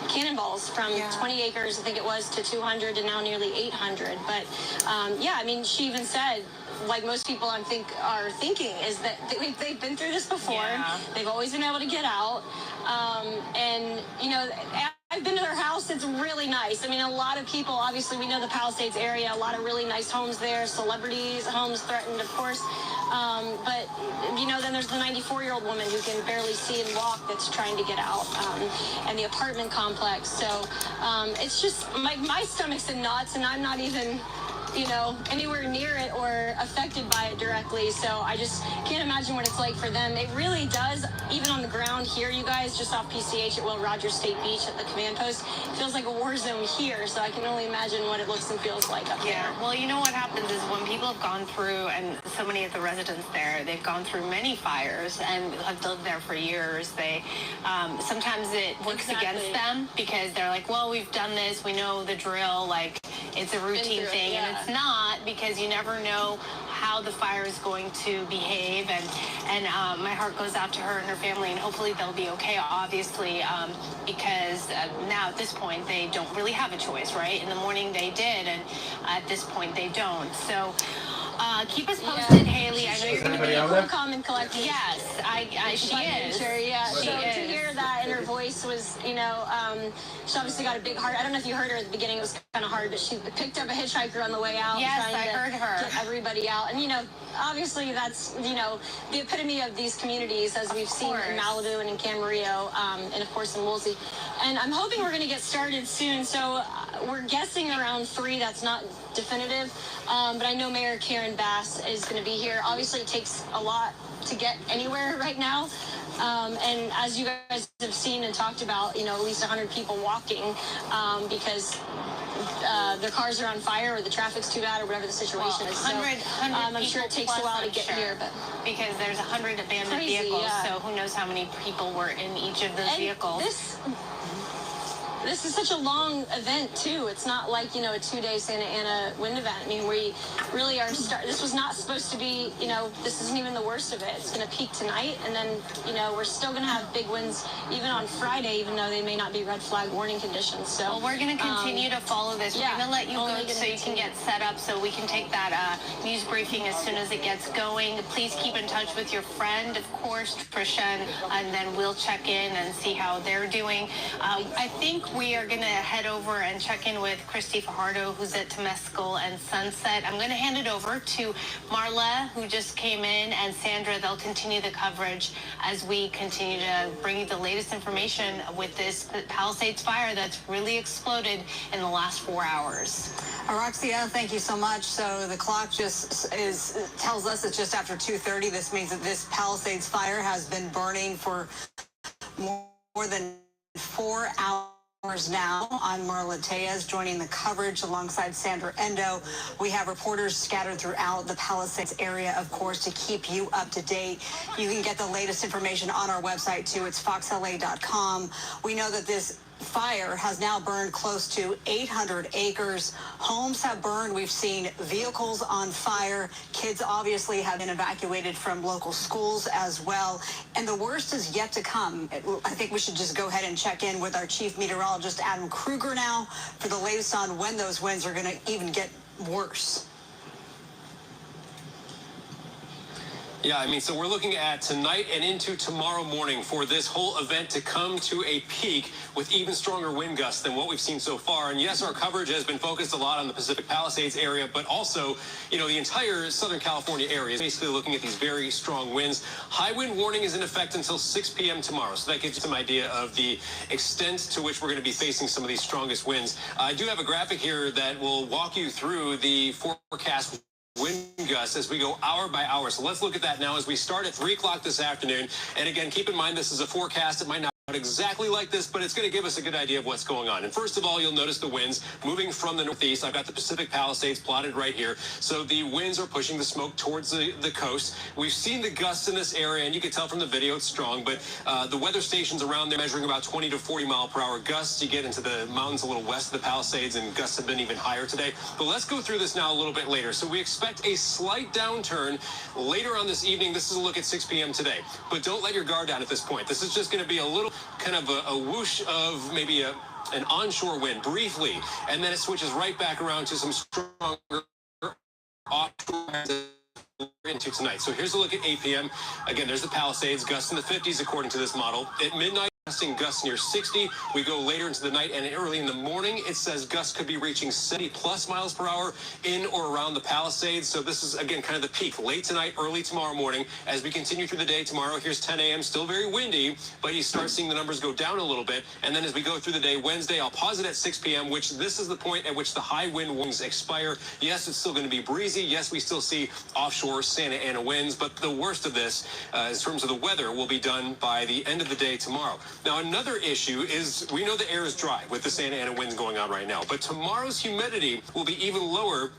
[SPEAKER 7] cannonballs from 20 acres, I think it was, to 200 to now nearly 800. But she even said, like most people are thinking, is that they've been through this before. Yeah. They've always been able to get out. I've been to their house. It's really nice. I mean, a lot of people, obviously, we know the Palisades area, a lot of really nice homes there, celebrities' homes threatened, of course. But then there's the 94-year-old woman who can barely see and walk that's trying to get out, and the apartment complex. So it's just, my stomach's in knots, and I'm not even anywhere near it or affected by it directly. So I just can't imagine what it's like for them. It really does, even on the ground here, you guys, just off PCH at Will Rogers State Beach at the command post, it feels like a war zone here. So I can only imagine what it looks and feels like up there.
[SPEAKER 9] Well, what happens is when people have gone through, and so many of the residents there, they've gone through many fires and have lived there for years, they sometimes it works against them because they're like, well, we've done this, we know the drill, like it's a routine thing, and it's not, because you never know how the fire is going to behave, and my heart goes out to her and her family, and hopefully they'll be okay, obviously, because now at this point they don't really have a choice, right? In the morning they did, and at this point they don't. So keep us posted, Haley. I know you're going to be
[SPEAKER 7] cool, calm, and collected.
[SPEAKER 9] Yes, she is.
[SPEAKER 7] She is. To hear that, and her voice was, she obviously got a big heart. I don't know if you heard her at the beginning. It was kind of hard, but she picked up a hitchhiker on the way out.
[SPEAKER 9] Yes, I heard her.
[SPEAKER 7] Get everybody out. And, obviously that's, the epitome of these communities, as we've seen in Malibu and in Camarillo, and of course in Woolsey. And I'm hoping we're going to get started soon. So we're guessing around 3. That's not definitive. But I know Mayor Karen Bass is going to be here. Obviously it takes a lot to get anywhere right now. And as you guys have seen and talked about, at least 100 people walking because their cars are on fire or the traffic's too bad or whatever the situation is. So I'm sure it takes a while to get here. But
[SPEAKER 9] because there's 100 abandoned vehicles, so who knows how many people were in each of those vehicles.
[SPEAKER 7] This is such a long event, too. It's not like, a 2-day Santa Ana wind event. I mean, we really are this was not supposed to be, this isn't even the worst of it. It's going to peak tonight, and then, we're still going to have big winds even on Friday, even though they may not be red flag warning conditions. So
[SPEAKER 9] well, we're going to continue to follow this. We're going to let you go so you can get set up so we can take that news briefing as soon as it gets going. Please keep in touch with your friend, of course, Trisha, and then we'll check in and see how they're doing. I think we are going to head over and check in with Christy Fajardo, who's at Temescal and Sunset. I'm going to hand it over to Marla, who just came in, and Sandra. They'll continue the coverage as we continue to bring you the latest information with this Palisades fire that's really exploded in the last 4 hours.
[SPEAKER 10] Roxia, thank you so much. So the clock just tells us it's just after 2:30. This means that this Palisades fire has been burning for more than 4 hours now. I'm Marla Tejas, joining the coverage alongside Sandra Endo. We have reporters scattered throughout the Palisades area, of course, to keep you up to date. You can get the latest information on our website, too. It's foxla.com. We know that this fire has now burned close to 800 acres. Homes have burned. We've seen vehicles on fire. Kids obviously have been evacuated from local schools as well. And the worst is yet to come. I think we should just go ahead and check in with our chief meteorologist, Adam Kruger, now for the latest on when those winds are going to even get worse.
[SPEAKER 11] Yeah, I mean, so we're looking at tonight and into tomorrow morning for this whole event to come to a peak with even stronger wind gusts than what we've seen so far. And yes, our coverage has been focused a lot on the Pacific Palisades area, but also, you know, the entire Southern California area is basically looking at these very strong winds. High wind warning is in effect until 6 p.m. tomorrow. So that gives you some idea of the extent to which we're going to be facing some of these strongest winds. I do have a graphic here that will walk you through the forecast wind gusts as we go hour by hour. So let's look at that now as we start at 3 o'clock this afternoon. And again, keep in mind, this is a forecast. It might not exactly like this, but it's going to give us a good idea of what's going on. And first of all, you'll notice the winds moving from the northeast. I've got the Pacific Palisades plotted right here. So the winds are pushing the smoke towards the coast. We've seen the gusts in this area, and you can tell from the video it's strong, but the weather stations around there measuring about 20 to 40 mile per hour gusts. You get into the mountains a little west of the Palisades, and gusts have been even higher today. But let's go through this now a little bit later. So we expect a slight downturn later on this evening. This is a look at 6 p.m. today. But don't let your guard down at this point. This is just going to be a little kind of a whoosh of maybe an onshore wind briefly, and then it switches right back around to some stronger offshore into tonight. So here's a look at 8 p.m. Again, there's the Palisades, gusts in the 50s according to this model. At midnight, gusts near 60. We go later into the night and early in the morning, it says gusts could be reaching 70 plus miles per hour in or around the Palisades. So this is, again, kind of the peak late tonight, early tomorrow morning. As we continue through the day tomorrow, here's 10 a.m. Still very windy, but you start seeing the numbers go down a little bit. And then as we go through the day, Wednesday, I'll pause it at 6 p.m., which this is the point at which the high wind warnings expire. Yes, it's still going to be breezy. Yes, we still see offshore Santa Ana winds, but the worst of this, in terms of the weather, will be done by the end of the day tomorrow. Now, another issue is we know the air is dry with the Santa Ana winds going on right now, but tomorrow's humidity will be even lower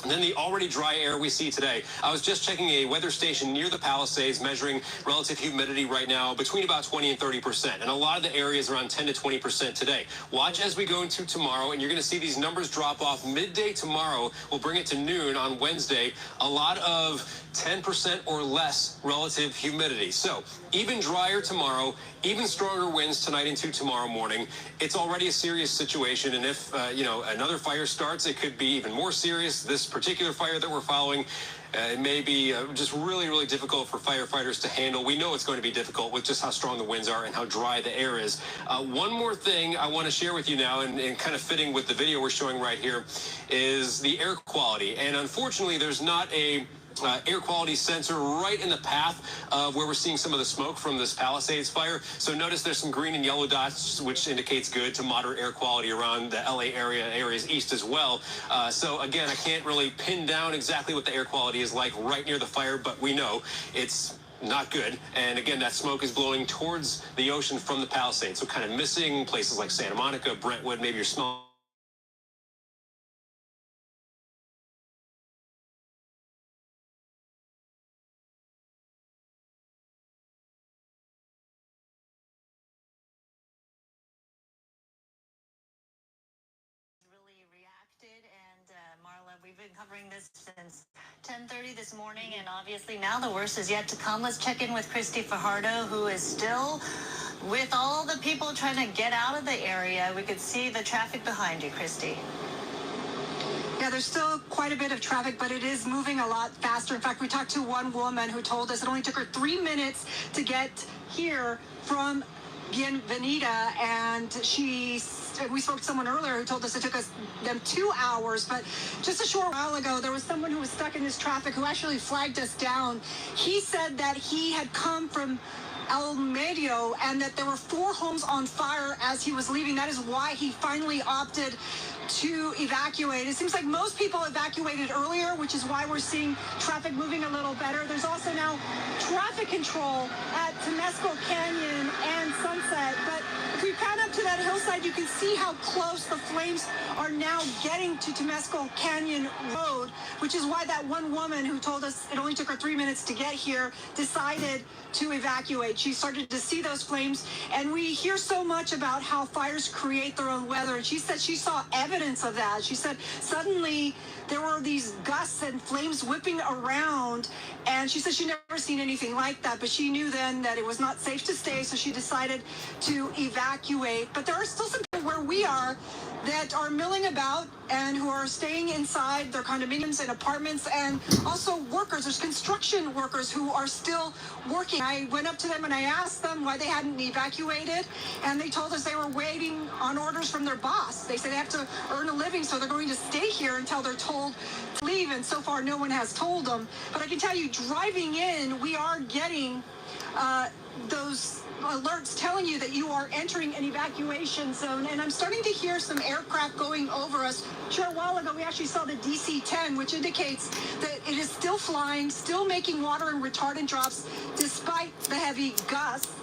[SPEAKER 11] than the already dry air we see today. I was just checking a weather station near the Palisades measuring relative humidity right now between about 20 and 30%. And a lot of the area is around 10 to 20% today. Watch as we go into tomorrow, and you're going to see these numbers drop off midday tomorrow. We'll bring it to noon on Wednesday. A lot of 10% or less relative humidity. So even drier tomorrow, even stronger winds tonight into tomorrow morning. It's already a serious situation. And if, another fire starts, it could be even more serious. This particular fire that we're following, it may be just really, really difficult for firefighters to handle. We know it's going to be difficult with just how strong the winds are and how dry the air is. One more thing I want to share with you now, and kind of fitting with the video we're showing right here, is the air quality. And unfortunately, there's not a air quality sensor right in the path of where we're seeing some of the smoke from this Palisades fire. So notice there's some green and yellow dots, which indicates good to moderate air quality around the LA areas east as well. So again, I can't really pin down exactly what the air quality is like right near the fire, but we know it's not good. And again, that smoke is blowing towards the ocean from the Palisades. So kind of missing places like Santa Monica, Brentwood, maybe you're smelling
[SPEAKER 3] And Marla, we've been covering this since 10:30 this morning, and obviously now the worst is yet to come. Let's check in with Christy Fajardo, who is still with all the people trying to get out of the area. We could see the traffic behind you, Christy.
[SPEAKER 6] Yeah, there's still quite a bit of traffic, but it is moving a lot faster. In fact, we talked to one woman who told us it only took her 3 minutes to get here from Bienvenida, and we spoke to someone earlier who told us it took them 2 hours. But just a short while ago, there was someone who was stuck in this traffic who actually flagged us down. He said that he had come from El Medio and that there were 4 homes on fire as he was leaving. That is why he finally opted to evacuate. It seems like most people evacuated earlier, which is why we're seeing traffic moving a little better. There's also now traffic control at Temescal Canyon and Sunset. But if we pan up to that hillside, you can see how close the flames are now getting to Temescal Canyon Road, which is why that one woman who told us it only took her 3 minutes to get here decided to evacuate. She started to see those flames, and we hear so much about how fires create their own weather, and she said she saw evidence of that. She said suddenly there were these gusts and flames whipping around, and she said she'd never seen anything like that, but she knew then that it was not safe to stay, so she decided to evacuate. But there are still some people where we are that are milling about and who are staying inside their condominiums and apartments, and also workers. There's construction workers who are still working. I went up to them and I asked them why they hadn't evacuated, and they told us they were waiting on orders from their boss. They said they have to earn a living, so they're going to stay here until they're told to leave, and so far no one has told them. But I can tell you, driving in, we are getting those alerts telling you that you are entering an evacuation zone, and I'm starting to hear some aircraft going over us. Sure, a while ago we actually saw the DC-10, which indicates that it is still flying, still making water and retardant drops despite the heavy gusts.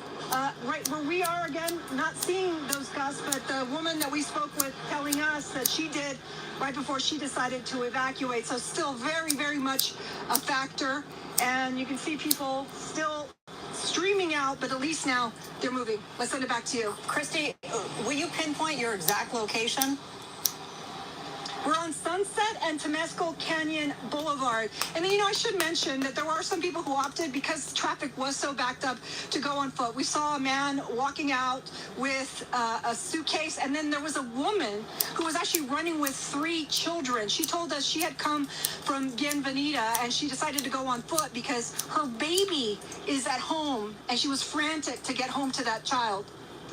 [SPEAKER 6] Right where we are, again, not seeing those gusts, but the woman that we spoke with telling us that she did right before she decided to evacuate. So still very, very much a factor, and you can see people still streaming out, but at least now they're moving. Let's send it back to you.
[SPEAKER 10] Christy, will you pinpoint your exact location?
[SPEAKER 6] We're on Sunset and Temescal Canyon Boulevard. And then, I should mention that there were some people who opted, because traffic was so backed up, to go on foot. We saw a man walking out with a suitcase, and then there was a woman who was actually running with 3 children. She told us she had come from Bienvenida, and she decided to go on foot because her baby is at home, and she was frantic to get home to that child.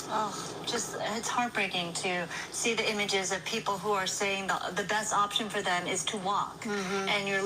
[SPEAKER 3] Oh, it's heartbreaking to see the images of people who are saying the best option for them is to walk. And you're